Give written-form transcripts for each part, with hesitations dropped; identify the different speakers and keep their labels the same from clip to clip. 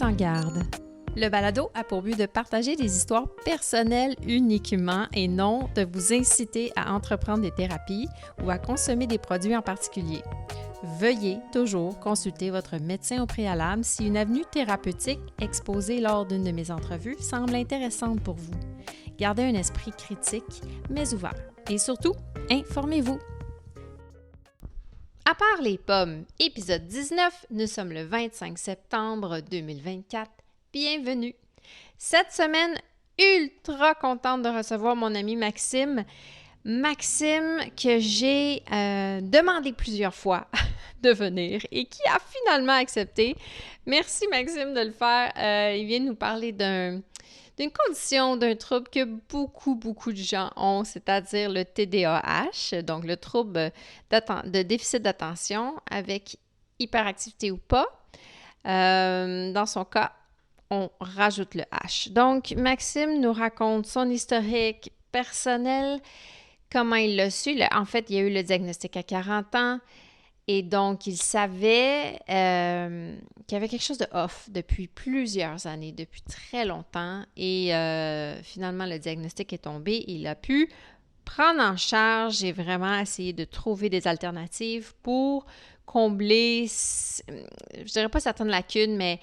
Speaker 1: Avant-garde. Le balado a pour but de partager des histoires personnelles uniquement et non de vous inciter à entreprendre des thérapies ou à consommer des produits en particulier. Veuillez toujours consulter votre médecin au préalable si une avenue thérapeutique exposée lors d'une de mes entrevues semble intéressante pour vous. Gardez un esprit critique, mais ouvert. Et surtout, informez-vous. À part les pommes, épisode 19, nous sommes le 25 septembre 2024. Bienvenue! Cette semaine, ultra contente de recevoir mon ami Maxime. Maxime que j'ai demandé plusieurs fois de venir et qui a finalement accepté. Merci Maxime de le faire. Il vient nous parler d'une condition, d'un trouble que beaucoup de gens ont, c'est-à-dire le TDAH, donc le trouble de déficit d'attention avec hyperactivité ou pas. Dans son cas, on rajoute le H. Donc, Maxime nous raconte son historique personnel, comment il l'a su. En fait, il a eu le diagnostic à 40 ans et donc il savait qu'il y avait quelque chose de off depuis plusieurs années, depuis très longtemps. Et finalement, le diagnostic est tombé. Il a pu prendre en charge et vraiment essayer de trouver des alternatives pour combler, je dirais pas certaines lacunes, mais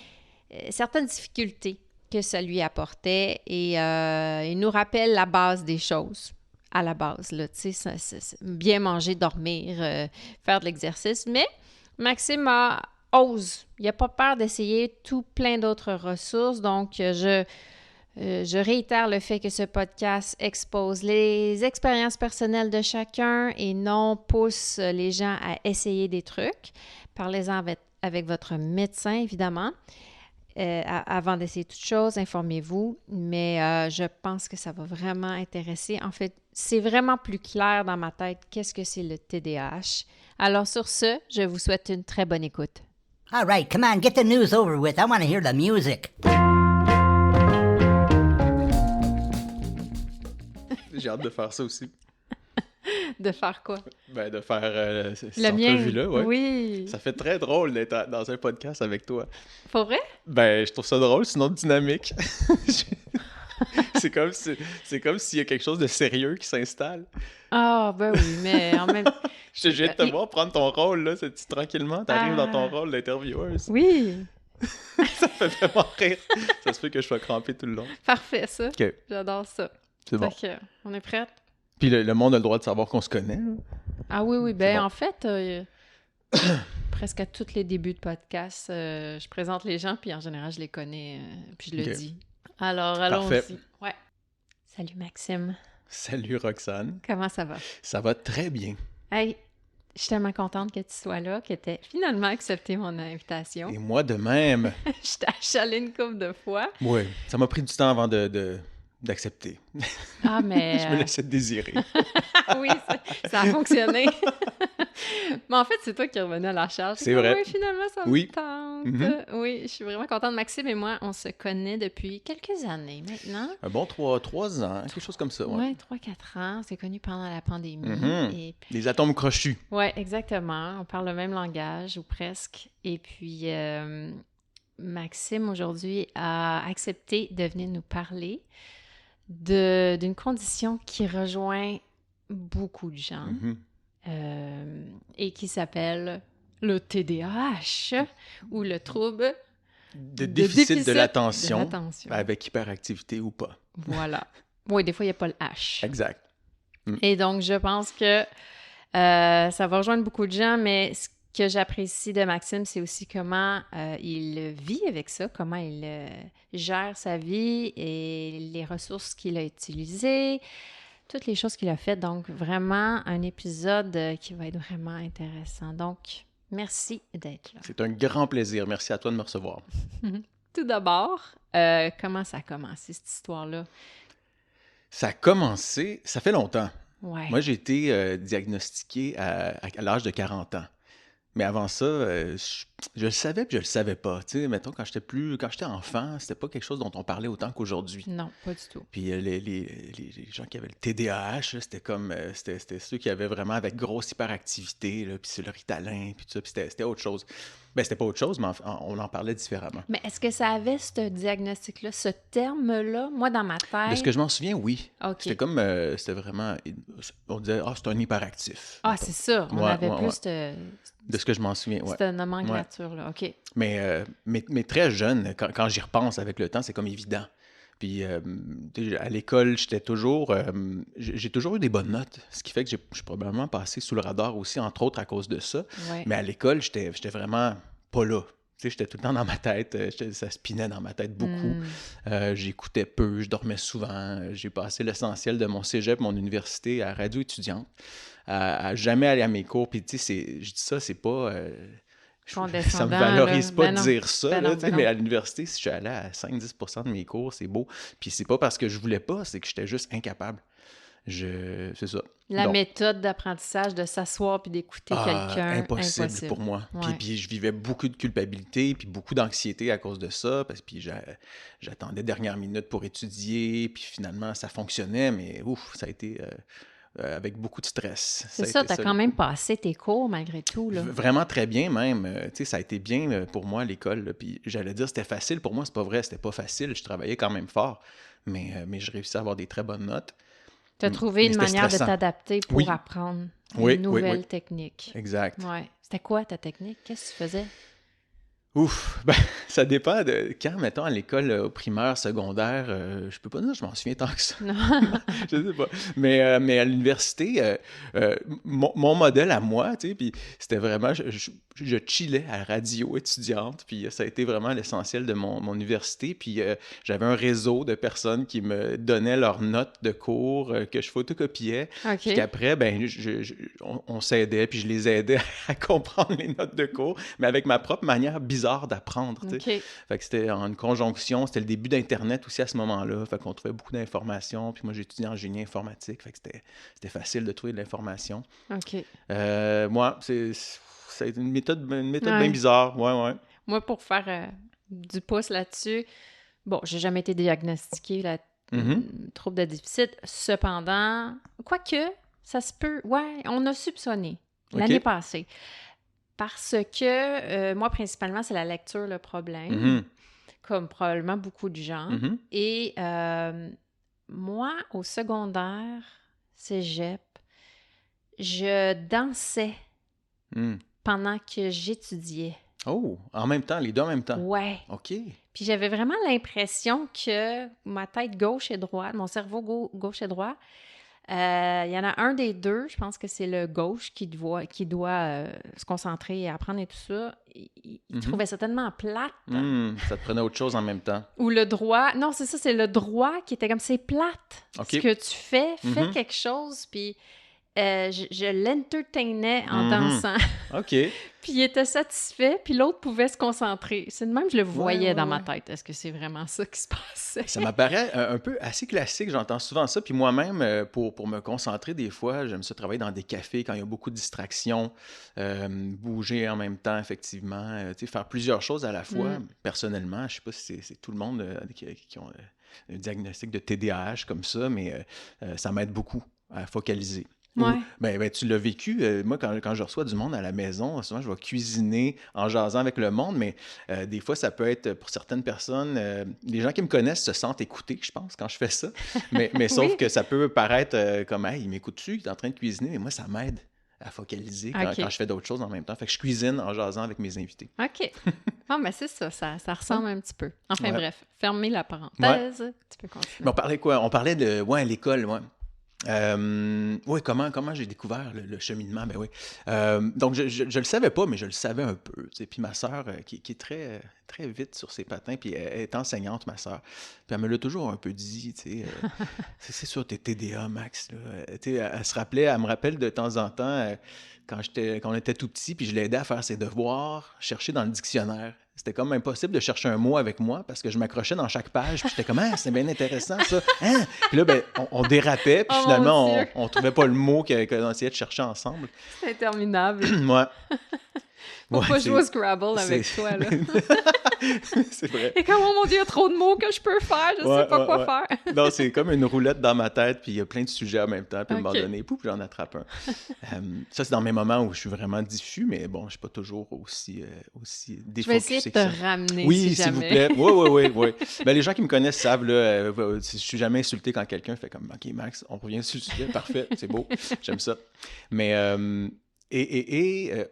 Speaker 1: certaines difficultés que ça lui apportait et il nous rappelle la base des choses, à la base, là, tu sais, bien manger, dormir, faire de l'exercice, mais Maxime ose, il n'a pas peur d'essayer tout plein d'autres ressources, donc je réitère le fait que ce podcast expose les expériences personnelles de chacun et non pousse les gens à essayer des trucs. Parlez-en avec votre médecin, évidemment. Avant d'essayer toute chose, informez-vous, mais je pense que ça va vraiment intéresser. En fait, c'est vraiment plus clair dans ma tête qu'est-ce que c'est le TDAH. Alors sur ce, je vous souhaite une très bonne écoute.
Speaker 2: All right, come on, get the news over with. I want to hear the music.
Speaker 3: J'ai hâte de faire ça aussi.
Speaker 1: De faire quoi?
Speaker 3: Ben, de faire cette
Speaker 1: Le mien?
Speaker 3: entrevue-là, ouais.
Speaker 1: Oui.
Speaker 3: Ça fait très drôle d'être dans un podcast avec toi.
Speaker 1: Pour vrai?
Speaker 3: Ben, je trouve ça drôle, sinon dynamique. C'est comme s'il y a quelque chose de sérieux qui s'installe.
Speaker 1: Ah, ben oui, mais en même temps...
Speaker 3: Je viens de te voir prendre ton rôle, là, tranquillement. T'arrives dans ton rôle d'intervieweuse.
Speaker 1: Oui.
Speaker 3: Ça fait vraiment rire. Ça se fait que je sois crampé tout le long.
Speaker 1: Parfait, ça.
Speaker 3: OK.
Speaker 1: J'adore ça.
Speaker 3: C'est bon.
Speaker 1: Fait que, on est prête?
Speaker 3: Puis le monde a le droit de savoir qu'on se connaît. Là.
Speaker 1: Ah oui, ben
Speaker 3: bon.
Speaker 1: en fait, presque à tous les débuts de podcast, je présente les gens, puis en général, je les connais, puis je le dis. Alors, allons-y.
Speaker 3: Parfait.
Speaker 1: Ouais. Salut Maxime.
Speaker 3: Salut Roxane.
Speaker 1: Comment ça va?
Speaker 3: Ça va très bien.
Speaker 1: Hey, je suis tellement contente que tu sois là, que tu aies finalement accepté mon invitation.
Speaker 3: Et moi de même.
Speaker 1: Je t'ai achalé une couple de fois.
Speaker 3: Oui, ça m'a pris du temps avant d'accepter.
Speaker 1: Ah, mais...
Speaker 3: Je me laissais désirer.
Speaker 1: Oui, ça a fonctionné. Mais en fait, c'est toi qui es revenu à la charge.
Speaker 3: C'est vrai.
Speaker 1: Oui, finalement, ça me tente.
Speaker 3: Mm-hmm.
Speaker 1: Oui, je suis vraiment contente. Maxime et moi, on se connaît depuis quelques années maintenant.
Speaker 3: Un bon 3 ans, quelque chose comme ça.
Speaker 1: Oui, 3-4 ans. On s'est connus pendant la pandémie.
Speaker 3: Mm-hmm.
Speaker 1: Et puis...
Speaker 3: Les atomes crochus.
Speaker 1: Oui, exactement. On parle le même langage, ou presque. Et puis, Maxime, aujourd'hui, a accepté de venir nous parler d'une condition qui rejoint beaucoup de gens et qui s'appelle le TDAH ou le trouble
Speaker 3: de déficit de l'attention
Speaker 1: l'attention.
Speaker 3: Avec hyperactivité ou pas.
Speaker 1: Voilà. Oui, des fois, il n'y a pas le H.
Speaker 3: Exact.
Speaker 1: Et donc, je pense que ça va rejoindre beaucoup de gens, mais ce que j'apprécie de Maxime, c'est aussi comment il vit avec ça, comment il gère sa vie et les ressources qu'il a utilisées, toutes les choses qu'il a faites. Donc, vraiment, un épisode qui va être vraiment intéressant. Donc, merci d'être là.
Speaker 3: C'est un grand plaisir. Merci à toi de me recevoir.
Speaker 1: Tout d'abord, comment ça a commencé, cette histoire-là?
Speaker 3: Ça a commencé, ça fait longtemps.
Speaker 1: Ouais.
Speaker 3: Moi, j'ai été diagnostiqué à l'âge de 40 ans. Mais avant ça, je Je le savais puis je le savais pas. Tu sais, mettons, quand j'étais enfant, c'était pas quelque chose dont on parlait autant qu'aujourd'hui.
Speaker 1: Non, pas du tout.
Speaker 3: Puis les gens qui avaient le TDAH, là, c'était comme, c'était ceux qui avaient vraiment avec grosse hyperactivité, là, puis c'est le Ritalin, puis tout ça, puis c'était autre chose. Ben, c'était pas autre chose, mais on en parlait différemment.
Speaker 1: Mais est-ce que ça avait ce diagnostic-là, ce terme-là? Moi, dans ma
Speaker 3: De ce
Speaker 1: tête...
Speaker 3: que je m'en souviens, oui.
Speaker 1: OK.
Speaker 3: C'était comme, c'était vraiment, on disait, ah, c'est un hyperactif.
Speaker 1: Ah,
Speaker 3: mettons.
Speaker 1: c'est ça. On
Speaker 3: Ouais,
Speaker 1: avait
Speaker 3: ouais,
Speaker 1: plus
Speaker 3: De ce que je m'en souviens, ouais.
Speaker 1: cette nomenclature-là. OK.
Speaker 3: Mais très jeune, quand j'y repense avec le temps, c'est comme évident. Puis tu sais, à l'école, j'étais toujours, j'ai toujours eu des bonnes notes, ce qui fait que j'ai probablement passé sous le radar aussi, entre autres à cause de ça.
Speaker 1: Ouais.
Speaker 3: Mais à l'école, j'étais vraiment pas là. Tu sais, j'étais tout le temps dans ma tête, ça spinait dans ma tête beaucoup. J'écoutais peu, je dormais souvent. J'ai passé l'essentiel de mon cégep, mon université à radio étudiante, à jamais aller à mes cours. Puis tu sais, je dis ça, c'est pas... ça me
Speaker 1: Condescendant,
Speaker 3: valorise
Speaker 1: là.
Speaker 3: pas
Speaker 1: Ben
Speaker 3: de
Speaker 1: non.
Speaker 3: dire ça,
Speaker 1: Ben
Speaker 3: là,
Speaker 1: non,
Speaker 3: tu sais,
Speaker 1: ben
Speaker 3: mais
Speaker 1: non.
Speaker 3: à l'université, si je suis allé à 5-10% de mes cours, c'est beau. Puis c'est pas parce que je voulais pas, c'est que j'étais juste incapable. C'est ça.
Speaker 1: La
Speaker 3: Donc,
Speaker 1: méthode d'apprentissage de s'asseoir puis d'écouter quelqu'un,
Speaker 3: impossible pour moi.
Speaker 1: Ouais.
Speaker 3: Puis je vivais beaucoup de culpabilité, puis beaucoup d'anxiété à cause de ça, parce que puis j'attendais dernière minute pour étudier, puis finalement, ça fonctionnait, mais ouf, ça a été avec beaucoup de stress.
Speaker 1: C'est
Speaker 3: a
Speaker 1: ça,
Speaker 3: été
Speaker 1: tu as quand même passé tes cours malgré tout, là.
Speaker 3: Vraiment très bien même. Tu sais, ça a été bien pour moi à l'école. Là. Puis j'allais dire c'était facile. Pour moi, c'est pas vrai. C'était pas facile. Je travaillais quand même fort. Mais je réussissais à avoir des très bonnes notes.
Speaker 1: Tu as trouvé une
Speaker 3: c'était
Speaker 1: manière de
Speaker 3: stressant.
Speaker 1: t'adapter pour
Speaker 3: Oui.
Speaker 1: apprendre
Speaker 3: Oui,
Speaker 1: une
Speaker 3: oui,
Speaker 1: nouvelle
Speaker 3: oui.
Speaker 1: technique.
Speaker 3: Exact.
Speaker 1: Ouais. C'était quoi ta technique? Qu'est-ce que tu faisais?
Speaker 3: Ouf, ben, ça dépend de quand, mettons, à l'école primaire, secondaire, je peux pas dire que je m'en souviens tant que ça.
Speaker 1: Non.
Speaker 3: Je sais pas. Mais à l'université, mon modèle à moi, tu sais, puis c'était vraiment, je chillais à la radio étudiante, puis ça a été vraiment l'essentiel de mon université, puis j'avais un réseau de personnes qui me donnaient leurs notes de cours que je photocopiais,
Speaker 1: OK.
Speaker 3: puis qu'après, ben, on s'aidait, puis je les aidais à comprendre les notes de cours, mais avec ma propre manière bizarre d'apprendre, tu sais.
Speaker 1: OK.
Speaker 3: Fait que c'était en une conjonction, c'était le début d'Internet aussi à ce moment-là, fait qu'on trouvait beaucoup d'informations, puis moi j'étudiais en génie informatique, fait que c'était facile de trouver de l'information.
Speaker 1: OK.
Speaker 3: Moi, c'est une méthode
Speaker 1: Ouais.
Speaker 3: bien bizarre, ouais.
Speaker 1: Moi, pour faire du pouce là-dessus, bon, j'ai jamais été diagnostiquée trouble de déficit. Cependant, quoique, ça se peut... Ouais, on a soupçonné l'année
Speaker 3: OK.
Speaker 1: passée. Parce que, moi, principalement, c'est la lecture le problème,
Speaker 3: Mhm,
Speaker 1: comme probablement beaucoup de gens.
Speaker 3: mhm.
Speaker 1: Et moi, au secondaire, cégep, je dansais
Speaker 3: Mm.
Speaker 1: pendant que j'étudiais.
Speaker 3: Oh, en même temps, les deux en même temps.
Speaker 1: Ouais.
Speaker 3: OK.
Speaker 1: Puis j'avais vraiment l'impression que ma tête gauche et droite, mon cerveau gauche et droit, il y en a un des deux, je pense que c'est le gauche qui doit se concentrer et apprendre et tout ça. Il
Speaker 3: Mhm.
Speaker 1: trouvait ça tellement plate.
Speaker 3: Ça te prenait autre chose en même temps.
Speaker 1: Ou le droit, non, c'est ça, c'est le droit qui était comme, c'est plate.
Speaker 3: OK.
Speaker 1: Ce que tu fais
Speaker 3: Mhm.
Speaker 1: quelque chose, puis je l'entertainais en
Speaker 3: Mhm.
Speaker 1: dansant.
Speaker 3: OK.
Speaker 1: Puis il était satisfait, puis l'autre pouvait se concentrer. C'est de même que je le voyais
Speaker 3: ouais,
Speaker 1: dans ma
Speaker 3: ouais.
Speaker 1: tête. Est-ce que c'est vraiment ça qui se passait?
Speaker 3: Ça m'apparaît un peu assez classique, j'entends souvent ça. Puis moi-même, pour me concentrer, des fois, j'aime ça travailler dans des cafés quand il y a beaucoup de distractions, bouger en même temps, effectivement, tu sais, faire plusieurs choses à la fois. Personnellement, je sais pas si c'est tout le monde qui ont un diagnostic de TDAH comme ça, mais ça m'aide beaucoup à focaliser.
Speaker 1: Ouais.
Speaker 3: Ben, tu l'as vécu. Moi, quand je reçois du monde à la maison, souvent, je vais cuisiner en jasant avec le monde, mais des fois, ça peut être, pour certaines personnes, les gens qui me connaissent se sentent écoutés, je pense, quand je fais ça. Mais sauf
Speaker 1: Oui.
Speaker 3: que ça peut paraître comme, hey, il m'écoute-tu, il est en train de cuisiner, mais moi, ça m'aide à focaliser quand
Speaker 1: OK.
Speaker 3: je fais d'autres choses en même temps. Fait que je cuisine en jasant avec mes invités.
Speaker 1: OK. Ah, mais c'est ça, ça ressemble un petit peu. Enfin,
Speaker 3: Ouais.
Speaker 1: bref, fermez la parenthèse. Tu peux continuer.
Speaker 3: Mais on parlait quoi? On parlait de, ouais, l'école, ouais. Oui, comment j'ai découvert le cheminement? Ben oui. Donc, je le savais pas, mais je le savais un peu. Tu sais. Puis ma sœur, qui est très, très vite sur ses patins, puis elle est enseignante, ma sœur. Puis elle me l'a toujours un peu dit, tu sais. C'est sûr, t'es TDA, Max. Là. Tu sais, elle me rappelle de temps en temps, quand on était tout petit, puis je l'aidais à faire ses devoirs, chercher dans le dictionnaire. C'était comme impossible de chercher un mot avec moi parce que je m'accrochais dans chaque page. Puis j'étais comme, ah, c'est bien intéressant ça. Hein? Puis là, ben, on dérapait. Puis
Speaker 1: Oh,
Speaker 3: finalement,
Speaker 1: mon Dieu.
Speaker 3: on trouvait pas le mot qu'on essayait de chercher ensemble.
Speaker 1: C'est interminable.
Speaker 3: Ouais.
Speaker 1: Faut
Speaker 3: Ouais,
Speaker 1: pas jouer au Scrabble avec
Speaker 3: c'est-
Speaker 1: toi, là.
Speaker 3: c'est vrai.
Speaker 1: Et comme, oh mon Dieu, il y a trop de mots que je peux faire, je sais pas quoi faire.
Speaker 3: Non, c'est comme une roulette dans ma tête, puis il y a plein de sujets en même temps, puis à un moment
Speaker 1: Ok.
Speaker 3: donné, pouf, j'en attrape un. Ça, c'est dans mes moments où je suis vraiment diffus, mais bon, je suis pas toujours aussi
Speaker 1: Je vais essayer de
Speaker 3: défocusé
Speaker 1: te
Speaker 3: que ça.
Speaker 1: ramener
Speaker 3: Oui,
Speaker 1: si
Speaker 3: s'il vous
Speaker 1: jamais.
Speaker 3: plaît. Oui. Ben, les gens qui me connaissent savent, là, je suis jamais insulté quand quelqu'un fait comme, OK, Max, on revient sur le sujet, parfait, c'est beau, j'aime ça. Mais, ouais,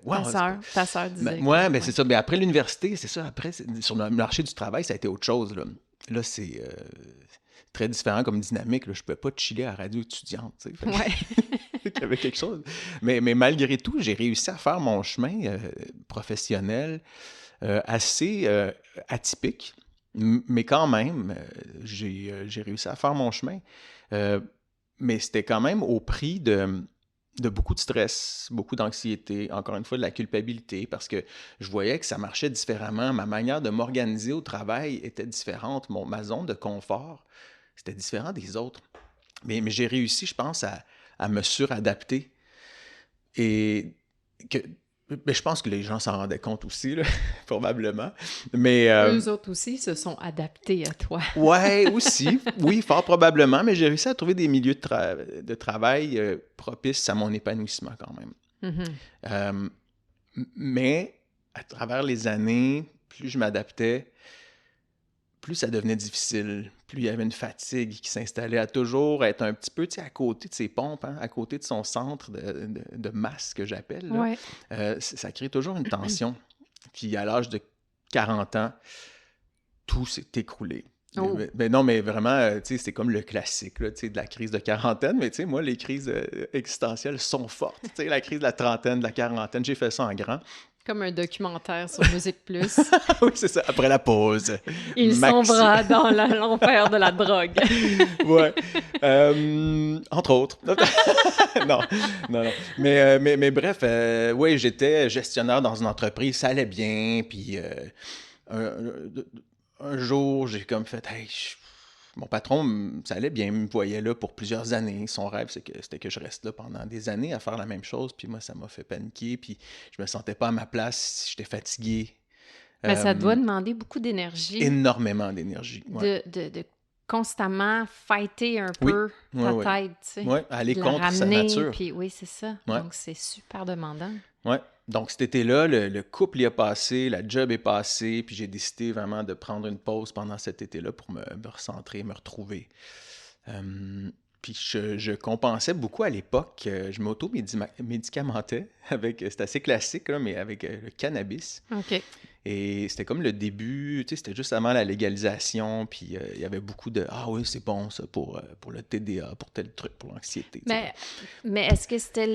Speaker 1: Ta sœur disait
Speaker 3: moi,
Speaker 1: que...
Speaker 3: ben, c'est ça. Ben, après l'université, c'est ça. Après, sur le marché du travail, ça a été autre chose, là. Là, c'est très différent comme dynamique, là. Je ne pouvais pas chiller à la radio étudiante, tu sais. Fait que-
Speaker 1: Ouais.
Speaker 3: fait qu'il y avait quelque chose. Mais malgré tout, j'ai réussi à faire mon chemin professionnel assez atypique. Mais quand même, j'ai réussi à faire mon chemin. Mais c'était quand même au prix de beaucoup de stress, beaucoup d'anxiété, encore une fois de la culpabilité, parce que je voyais que ça marchait différemment. Ma manière de m'organiser au travail était différente. Ma zone de confort, c'était différent des autres. Mais j'ai réussi, je pense, à me suradapter. Et que, mais je pense que les gens s'en rendaient compte aussi, là, probablement. Mais
Speaker 1: Eux autres aussi se sont adaptés à toi.
Speaker 3: ouais, aussi. Oui, fort probablement. Mais j'ai réussi à trouver des milieux de travail propices à mon épanouissement quand même.
Speaker 1: Mhm.
Speaker 3: Mais à travers les années, plus je m'adaptais, plus ça devenait difficile, plus il y avait une fatigue qui s'installait à toujours être un petit peu, tu sais, à côté de ses pompes, hein, à côté de son centre de masse que j'appelle. Là.
Speaker 1: Ouais.
Speaker 3: Ça crée toujours une tension. Puis à l'âge de 40 ans, tout s'est écroulé.
Speaker 1: Oh.
Speaker 3: Mais non, mais vraiment, tu sais, c'est comme le classique là, tu sais, de la crise de quarantaine. Mais tu sais, moi, les crises existentielles sont fortes. Tu sais, la crise de la trentaine, de la quarantaine, j'ai fait ça en grand.
Speaker 1: Comme un documentaire sur Musique Plus.
Speaker 3: Oui, c'est ça. Après la pause.
Speaker 1: Il sombra dans l'enfer de la drogue.
Speaker 3: Ouais. Entre autres. Non. Mais bref, oui, j'étais gestionnaire dans une entreprise, ça allait bien, puis un jour, j'ai comme fait, hey, mon patron, ça allait bien, il me voyait là pour plusieurs années. Son rêve, c'était que je reste là pendant des années à faire la même chose, puis moi, ça m'a fait paniquer, puis je me sentais pas à ma place, j'étais fatigué.
Speaker 1: Mais ça doit demander beaucoup d'énergie.
Speaker 3: Énormément d'énergie. Ouais.
Speaker 1: De constamment fighter un
Speaker 3: Oui.
Speaker 1: peu ta tête, tu sais.
Speaker 3: Oui, aller
Speaker 1: de la
Speaker 3: contre sa
Speaker 1: ramener,
Speaker 3: nature.
Speaker 1: puis oui, c'est ça.
Speaker 3: Ouais.
Speaker 1: Donc, c'est super demandant.
Speaker 3: Oui. Donc, cet été-là, le couple y a passé, la job est passée, puis j'ai décidé vraiment de prendre une pause pendant cet été-là pour me recentrer, me retrouver. Puis je compensais beaucoup à l'époque. Je m'auto-médicamentais avec, c'est assez classique, là, mais avec le cannabis.
Speaker 1: OK.
Speaker 3: Et c'était comme le début, tu sais, c'était juste avant la légalisation, puis il y avait beaucoup de « Ah oui, c'est bon ça pour le TDA, pour tel truc, pour l'anxiété. »
Speaker 1: Mais est-ce que c'était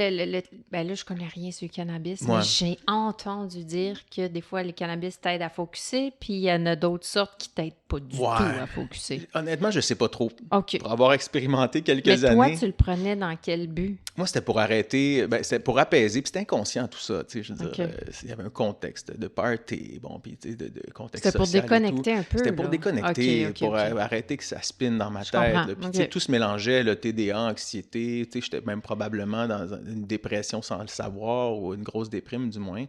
Speaker 1: Ben là, je connais rien sur le cannabis,
Speaker 3: Ouais.
Speaker 1: mais j'ai entendu dire que des fois, le cannabis t'aide à focusser, puis il y en a d'autres sortes qui t'aident pas du tout à focusser.
Speaker 3: Honnêtement, je sais pas trop.
Speaker 1: OK.
Speaker 3: Pour avoir expérimenté quelques
Speaker 1: Mais toi,
Speaker 3: années...
Speaker 1: tu le prenais dans quel but?
Speaker 3: Moi, c'était pour arrêter, c'était pour apaiser, puis c'était inconscient tout ça, tu sais, je veux dire,
Speaker 1: OK.
Speaker 3: il y avait un contexte de party, bon, puis tu sais, de contexte
Speaker 1: C'était pour
Speaker 3: social et
Speaker 1: déconnecter
Speaker 3: tout.
Speaker 1: un peu,
Speaker 3: C'était pour
Speaker 1: là.
Speaker 3: déconnecter,
Speaker 1: OK,
Speaker 3: pour
Speaker 1: OK.
Speaker 3: arrêter que ça spinne dans ma
Speaker 1: Je
Speaker 3: tête,
Speaker 1: comprends,
Speaker 3: là, puis
Speaker 1: OK.
Speaker 3: tu sais, tout se mélangeait, le TDA, anxiété, tu sais, j'étais même probablement dans une dépression sans le savoir, ou une grosse déprime du moins.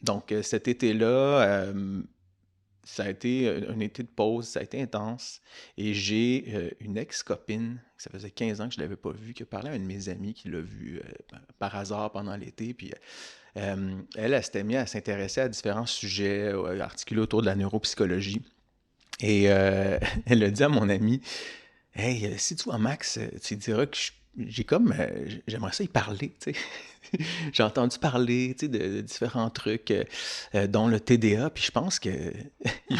Speaker 3: Donc, cet été-là... ça a été un été de pause, ça a été intense. Et j'ai une ex-copine, ça faisait 15 ans que je ne l'avais pas vue, qui a parlé à un de mes amis qui l'a vue par hasard pendant l'été. Puis elle s'était mise à s'intéresser à différents sujets articulés autour de la neuropsychologie. Et elle a dit à mon ami, « Hey, si tu vois Max, tu diras que j'aimerais ça y parler, tu sais. » J'ai entendu parler, tu sais, de différents trucs, dont le TDA, puis je pense qu'il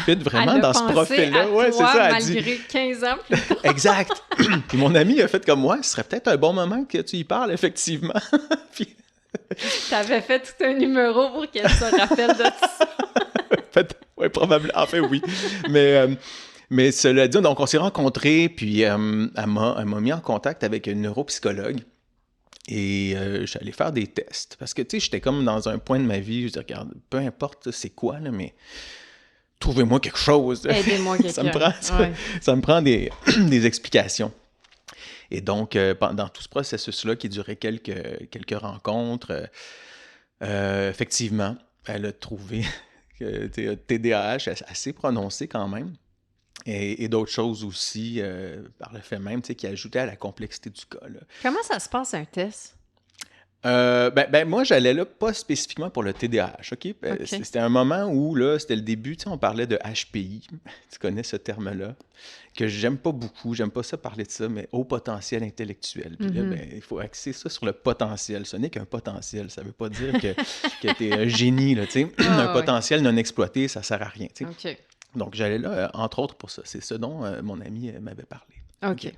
Speaker 3: fit vraiment dans ce profil-là.
Speaker 1: Ouais,
Speaker 3: c'est ça, elle
Speaker 1: malgré 15 ans plus tard.
Speaker 3: Exact. Puis mon ami a fait comme moi, ce serait peut-être un bon moment que tu y parles, effectivement. Puis...
Speaker 1: T'avais fait tout un numéro pour qu'elle se rappelle de ça.
Speaker 3: Oui, probablement. En fait, oui. Mais cela dit, donc on s'est rencontrés, puis elle m'a mis en contact avec une neuropsychologue. Et je suis allé faire des tests. Parce que, tu sais, j'étais comme dans un point de ma vie, je dis, regarde, peu importe c'est quoi, là, mais trouvez-moi quelque chose.
Speaker 1: Aidez-moi quelqu'un.
Speaker 3: Ça me prend des explications. Et donc, pendant tout ce processus-là qui durait quelques rencontres, Effectivement, elle a trouvé que TDAH assez prononcé quand même. Et d'autres choses aussi, par le fait même, qui ajoutaient à la complexité du cas, là.
Speaker 1: Comment ça se passe, un test?
Speaker 3: Moi, j'allais là pas spécifiquement pour le TDAH, OK?
Speaker 1: OK.
Speaker 3: C'était un moment où, là, c'était le début, on parlait de HPI, tu connais ce terme-là, que j'aime pas beaucoup, j'aime pas ça parler de ça, mais haut potentiel intellectuel. Puis là, il faut axer ça sur le potentiel. Ce n'est qu'un potentiel, ça veut pas dire que t'es un génie, là, tu sais. Un potentiel non exploité, ça sert à rien, tu sais.
Speaker 1: OK.
Speaker 3: Donc, j'allais là, entre autres, pour ça. C'est ce dont mon ami m'avait parlé.
Speaker 1: OK.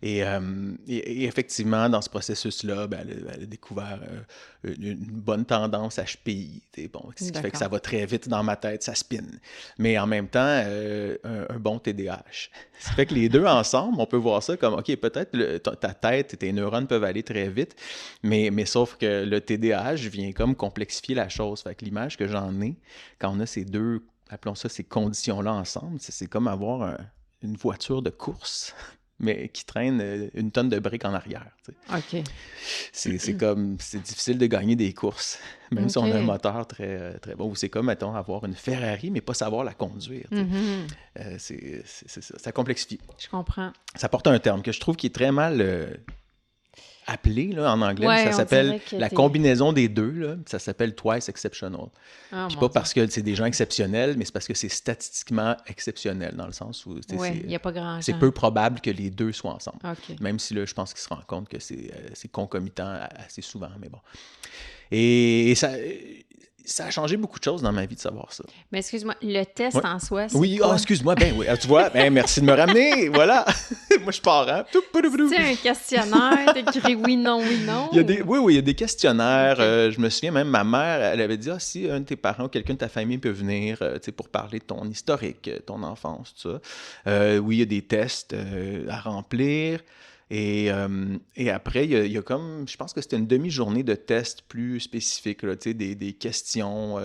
Speaker 3: Et effectivement, dans ce processus-là, elle a découvert une bonne tendance HPI. Bon, ce qui fait que ça va très vite dans ma tête, ça spinne. Mais en même temps, un bon TDAH. Ce qui fait que les deux ensemble, on peut voir ça comme, OK, peut-être ta tête et tes neurones peuvent aller très vite, mais sauf que le TDAH vient comme complexifier la chose. Fait que l'image que j'en ai, quand on a ces deux, appelons ça ces conditions-là ensemble, c'est comme avoir une voiture de course, mais qui traîne une tonne de briques en arrière. Tu sais.
Speaker 1: OK.
Speaker 3: C'est difficile de gagner des courses, même si on a un
Speaker 1: OK.
Speaker 3: moteur très, très bon. Ou c'est comme, mettons, avoir une Ferrari, mais pas savoir la conduire. Tu sais. C'est ça, ça complexifie.
Speaker 1: Je comprends.
Speaker 3: Ça porte un terme que je trouve qui est très mal appelé là, en anglais.
Speaker 1: Ouais,
Speaker 3: Ça
Speaker 1: on
Speaker 3: s'appelle
Speaker 1: dirait que
Speaker 3: la
Speaker 1: t'es-
Speaker 3: combinaison des deux. Là, ça s'appelle twice exceptional.
Speaker 1: Ah,
Speaker 3: Puis
Speaker 1: mon
Speaker 3: pas
Speaker 1: Dieu.
Speaker 3: parce que c'est des gens exceptionnels, mais c'est parce que c'est statistiquement exceptionnel, dans le sens où tu sais,
Speaker 1: Ouais, il n'y a pas grand
Speaker 3: c'est
Speaker 1: gens.
Speaker 3: peu probable que les deux soient ensemble.
Speaker 1: OK.
Speaker 3: Même si là, je pense qu'ils se rendent compte que c'est concomitant assez souvent, mais bon. Et ça a changé beaucoup de choses dans ma vie de savoir ça.
Speaker 1: Mais excuse-moi, le test
Speaker 3: Ouais.
Speaker 1: en soi, c'est
Speaker 3: Oui,
Speaker 1: quoi?
Speaker 3: excuse-moi, oui, tu vois, merci de me ramener, voilà. Moi, je pars, hein.
Speaker 1: C'est un questionnaire, t'écris oui, non, oui, non.
Speaker 3: Il y a il y a des questionnaires.
Speaker 1: Ok.
Speaker 3: Je me souviens même, ma mère, elle avait dit, si un de tes parents ou quelqu'un de ta famille peut venir tu sais, pour parler de ton historique, ton enfance, tout ça. Oui, il y a des tests à remplir. Et après, il y a comme, je pense que c'était une demi-journée de tests plus spécifiques, là, tu sais, des questions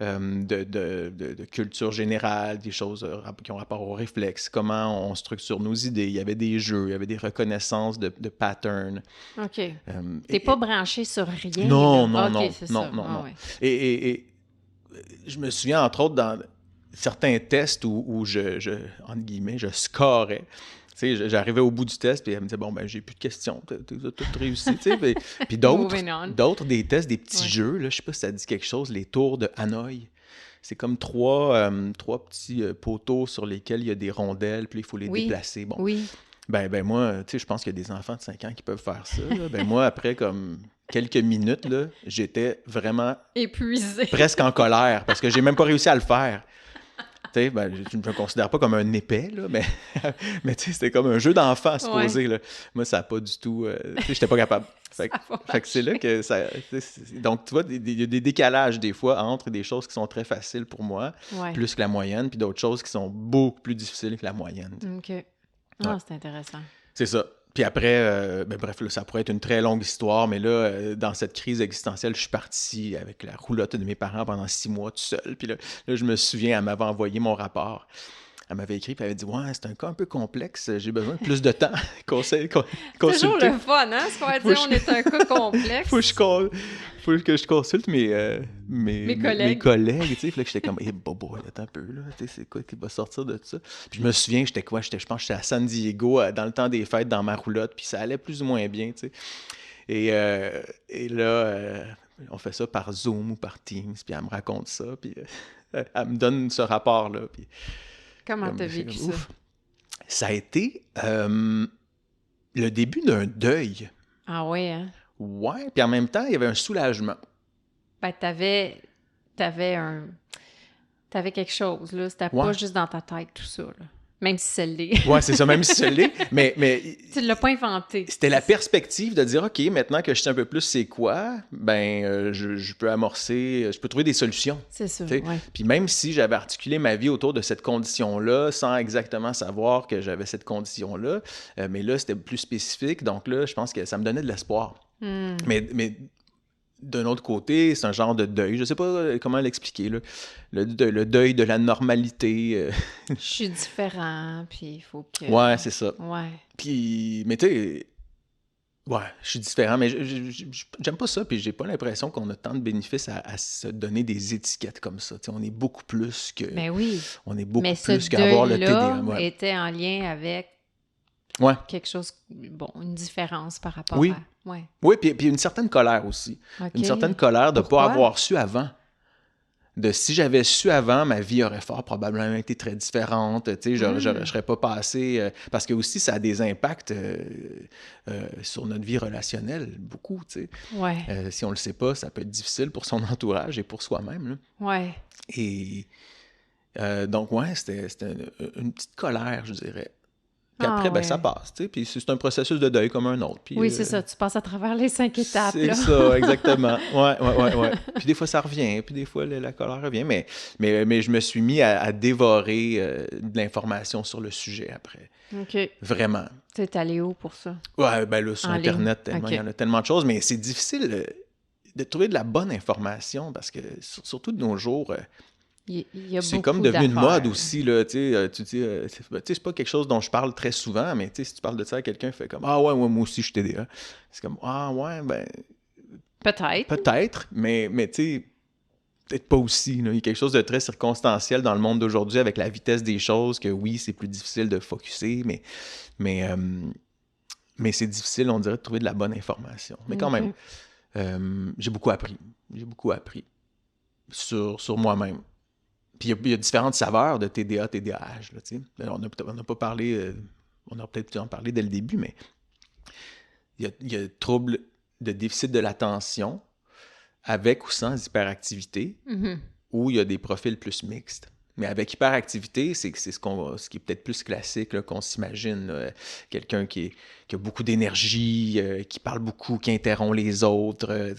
Speaker 3: de culture générale, des choses qui ont rapport au réflexe, comment on structure nos idées. Il y avait des jeux, il y avait des reconnaissances de patterns.
Speaker 1: OK.
Speaker 3: Euh,
Speaker 1: T'es
Speaker 3: et-
Speaker 1: pas branché sur rien,
Speaker 3: Non,
Speaker 1: là.
Speaker 3: non,
Speaker 1: OK,
Speaker 3: non,
Speaker 1: c'est
Speaker 3: non,
Speaker 1: ça.
Speaker 3: non,
Speaker 1: Ah,
Speaker 3: non.
Speaker 1: ouais.
Speaker 3: Et je me souviens, entre autres, dans certains tests où entre guillemets, je scorais. Tu sais, j'arrivais au bout du test, puis elle me disait, bon, j'ai plus de questions, t'as tout réussi, tu sais. Puis
Speaker 1: Moving on.
Speaker 3: d'autres des tests, des petits
Speaker 1: Ouais.
Speaker 3: jeux, là, je sais pas si ça dit quelque chose, les tours de Hanoï. C'est comme trois petits poteaux sur lesquels il y a des rondelles, puis il faut les
Speaker 1: Oui.
Speaker 3: déplacer. Bon,
Speaker 1: Oui.
Speaker 3: ben moi, tu sais, je pense qu'il y a des enfants de 5 ans qui peuvent faire ça. Là. Ben moi, après comme quelques minutes, là, j'étais vraiment
Speaker 1: Épuisé.
Speaker 3: presque en colère parce que j'ai même pas réussi à le faire. Tu sais, je ne me considère pas comme un épais, là, mais tu sais, c'était comme un jeu d'enfant supposé. Là. Moi, ça n'a pas du tout... tu sais, j'étais pas capable. Fait que c'est là que ça... Donc, tu vois, il y a des décalages des fois entre des choses qui sont très faciles pour moi,
Speaker 1: Ouais.
Speaker 3: plus que la moyenne, puis d'autres choses qui sont beaucoup plus difficiles que la moyenne.
Speaker 1: OK. Ah, c'est intéressant.
Speaker 3: C'est ça. Puis après, bref, là, ça pourrait être une très longue histoire, mais là, dans cette crise existentielle, je suis parti avec la roulotte de mes parents pendant 6 mois tout seul. Puis là, je me souviens, elle m'avait envoyé mon rapport. Elle m'avait écrit, puis elle avait dit « Ouais, c'est un cas un peu complexe, j'ai besoin de plus de temps.
Speaker 1: Toujours
Speaker 3: Consulter.
Speaker 1: le fun, hein? Se faire
Speaker 3: Faut
Speaker 1: dire on est un cas complexe.
Speaker 3: Faut que je consulte mes collègues, tu sais. Puis là, j'étais comme, bobo, attends un peu, là, tu sais, c'est quoi qui va sortir de ça? Puis je me souviens, je pense que j'étais à San Diego dans le temps des fêtes dans ma roulotte, puis ça allait plus ou moins bien, tu sais. Et là, on fait ça par Zoom ou par Teams, puis elle me raconte ça, puis elle me donne ce rapport-là, puis
Speaker 1: Comment t'as vécu ça?
Speaker 3: ouf. Ça a été le début d'un deuil.
Speaker 1: Ah ouais, hein?
Speaker 3: Ouais, puis en même temps, il y avait un soulagement.
Speaker 1: Ben, t'avais quelque chose, là. C'était
Speaker 3: Ouais.
Speaker 1: pas juste dans ta tête, tout ça, là. Même si c'est l'est.
Speaker 3: Ouais, c'est ça, même si c'est l'est. Mais
Speaker 1: Tu l'as pas inventé.
Speaker 3: c'était la perspective de dire, OK, maintenant que je sais un peu plus c'est quoi, je peux amorcer, je peux trouver des solutions.
Speaker 1: C'est ça,
Speaker 3: Tu sais.
Speaker 1: ouais.
Speaker 3: Puis même si j'avais articulé ma vie autour de cette condition-là, sans exactement savoir que j'avais cette condition-là, mais là, c'était plus spécifique. Donc là, je pense que ça me donnait de l'espoir.
Speaker 1: Hmm.
Speaker 3: Mais d'un autre côté, c'est un genre de deuil. Je sais pas comment l'expliquer, là. Le deuil de la normalité.
Speaker 1: Je suis différent, puis il faut que...
Speaker 3: Ouais, c'est ça.
Speaker 1: Ouais.
Speaker 3: Puis, mais tu sais, Ouais, je suis différent, mais j'aime pas ça, puis j'ai pas l'impression qu'on a tant de bénéfices à se donner des étiquettes comme ça. Tu sais, on est beaucoup plus que
Speaker 1: Ben oui,
Speaker 3: on est
Speaker 1: mais
Speaker 3: beaucoup
Speaker 1: ce
Speaker 3: plus qu'avoir le TDA.
Speaker 1: deuil-là
Speaker 3: Ouais.
Speaker 1: était en lien avec
Speaker 3: Ouais.
Speaker 1: quelque chose, bon, une différence par rapport
Speaker 3: Oui.
Speaker 1: à... Ouais.
Speaker 3: Oui, puis une certaine colère aussi.
Speaker 1: OK.
Speaker 3: Une certaine colère de ne
Speaker 1: Pourquoi?
Speaker 3: pas avoir su avant. De si j'avais su avant, ma vie aurait fort probablement été très différente. Tu sais, je serais pas passé. Parce que aussi, ça a des impacts sur notre vie relationnelle, beaucoup. Tu sais.
Speaker 1: Ouais.
Speaker 3: Si on le sait pas, ça peut être difficile pour son entourage et pour soi-même. Là.
Speaker 1: Ouais.
Speaker 3: Et donc, ouais, c'était une petite colère, je dirais. Puis
Speaker 1: Ah
Speaker 3: après, ben, ça
Speaker 1: ouais.
Speaker 3: passe, tu sais. Puis c'est un processus de deuil comme un autre. Puis,
Speaker 1: Oui, c'est ça. Tu passes à travers les 5 étapes,
Speaker 3: c'est
Speaker 1: là.
Speaker 3: ça, exactement. Ouais. Puis des fois, ça revient, puis des fois, la colère revient. Mais je me suis mis à dévorer de l'information sur le sujet après.
Speaker 1: OK.
Speaker 3: Vraiment.
Speaker 1: Tu es allé où pour ça?
Speaker 3: Ouais, ben là, sur
Speaker 1: En
Speaker 3: Internet,
Speaker 1: ligne.
Speaker 3: tellement,
Speaker 1: OK.
Speaker 3: il y en a tellement de choses. Mais c'est difficile de trouver de la bonne information parce que, surtout de nos jours...
Speaker 1: Il y a
Speaker 3: c'est
Speaker 1: beaucoup
Speaker 3: comme devenu une
Speaker 1: d'affaires.
Speaker 3: mode aussi, là, tu sais, tu dis, c'est pas quelque chose dont je parle très souvent, mais tu sais, si tu parles de ça à quelqu'un, il fait comme, ah ouais, moi aussi, je suis TDA. C'est comme, ah ouais, ben,
Speaker 1: Peut-être.
Speaker 3: peut-être, mais tu sais, peut-être pas aussi, là. Il y a quelque chose de très circonstanciel dans le monde d'aujourd'hui avec la vitesse des choses, que oui, c'est plus difficile de focusser, mais c'est difficile, on dirait, de trouver de la bonne information. Mais quand
Speaker 1: OK.
Speaker 3: même, j'ai beaucoup appris. J'ai beaucoup appris sur moi-même. Puis il y a différentes saveurs de TDA, TDAH. Là, tu sais. On n'a pas parlé, on aurait peut-être pu en parler dès le début, mais il y a troubles de déficit de l'attention avec ou sans hyperactivité,
Speaker 1: Mhm.
Speaker 3: ou il y a des profils plus mixtes. Mais avec hyperactivité, c'est ce qui est peut-être plus classique, là, qu'on s'imagine. Là. Quelqu'un qui a beaucoup d'énergie, qui parle beaucoup, qui interrompt les autres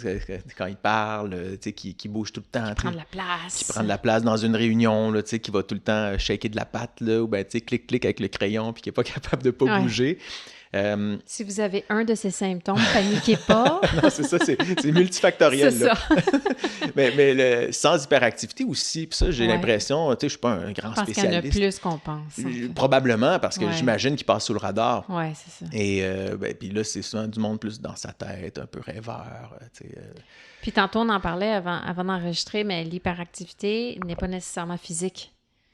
Speaker 3: quand il parle, tu sais, qui bouge tout le temps.
Speaker 1: Prendre
Speaker 3: tu sais,
Speaker 1: la place.
Speaker 3: qui prend de la place dans une réunion, là, tu sais, qui va tout le temps shaker de la patte, là, ou ben, tu sais, clic avec le crayon, puis qui n'est pas capable de pas
Speaker 1: Ouais.
Speaker 3: bouger.
Speaker 1: Si vous avez un de ces symptômes, paniquez pas.
Speaker 3: Non, c'est ça, c'est multifactoriel.
Speaker 1: C'est
Speaker 3: là.
Speaker 1: ça.
Speaker 3: mais sans hyperactivité aussi, puis ça, j'ai
Speaker 1: Ouais.
Speaker 3: l'impression, tu sais, je suis pas un grand
Speaker 1: Parce qu'il y en a
Speaker 3: spécialiste.
Speaker 1: plus qu'on pense. en fait.
Speaker 3: Probablement, parce que
Speaker 1: Ouais.
Speaker 3: j'imagine qu'il passe sous le radar.
Speaker 1: Ouais, c'est ça.
Speaker 3: Et ben, puis là, c'est souvent du monde plus dans sa tête, un peu rêveur, tu sais.
Speaker 1: Puis tantôt, on en parlait avant d'enregistrer, mais l'hyperactivité n'est pas nécessairement physique.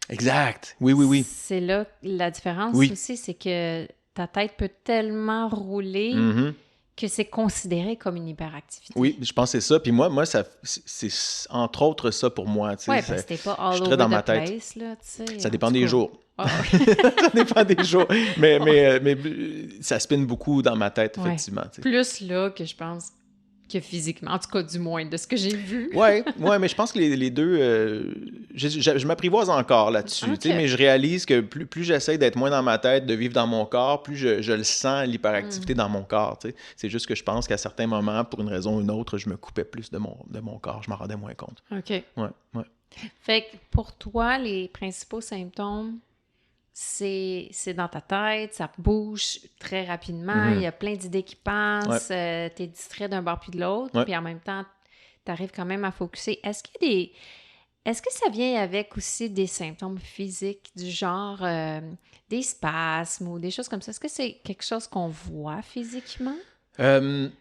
Speaker 3: Exact. Oui.
Speaker 1: C'est là la différence
Speaker 3: Oui.
Speaker 1: aussi, c'est que ta tête peut tellement rouler
Speaker 3: Mhm.
Speaker 1: que c'est considéré comme une hyperactivité.
Speaker 3: Oui, je pense que c'est ça. Puis moi c'est entre autres ça pour moi. Tu sais,
Speaker 1: Ouais,
Speaker 3: ça-
Speaker 1: parce que t'es pas
Speaker 3: je
Speaker 1: all
Speaker 3: suis
Speaker 1: over
Speaker 3: très dans
Speaker 1: the
Speaker 3: ma tête.
Speaker 1: place, là, tu sais.
Speaker 3: Ça
Speaker 1: en
Speaker 3: dépend
Speaker 1: tout
Speaker 3: des
Speaker 1: cas.
Speaker 3: jours.
Speaker 1: Ah,
Speaker 3: Ça dépend des jours. Mais ça spinne beaucoup dans ma tête,
Speaker 1: Ouais.
Speaker 3: effectivement. tu sais.
Speaker 1: plus là que je pense que physiquement, en tout cas du moins de ce que j'ai vu.
Speaker 3: Ouais, mais je pense que les deux, je m'apprivoise encore là-dessus,
Speaker 1: Ok.
Speaker 3: tu sais, mais je réalise que plus j'essaie d'être moins dans ma tête, de vivre dans mon corps, plus je le sens, l'hyperactivité dans mon corps, tu sais. C'est juste que je pense qu'à certains moments, pour une raison ou une autre, je me coupais plus de mon corps, je m'en rendais moins compte.
Speaker 1: OK.
Speaker 3: Ouais.
Speaker 1: Fait que pour toi, les principaux symptômes, c'est dans ta tête, ça bouge très rapidement, il y a plein d'idées qui passent, t'es distrait d'un bord puis de l'autre,
Speaker 3: Ouais.
Speaker 1: puis en même temps, t'arrives quand même à focusser. Est-ce que ça vient avec aussi des symptômes physiques du genre des spasmes ou des choses comme ça? Est-ce que c'est quelque chose qu'on voit physiquement?
Speaker 3: Ben,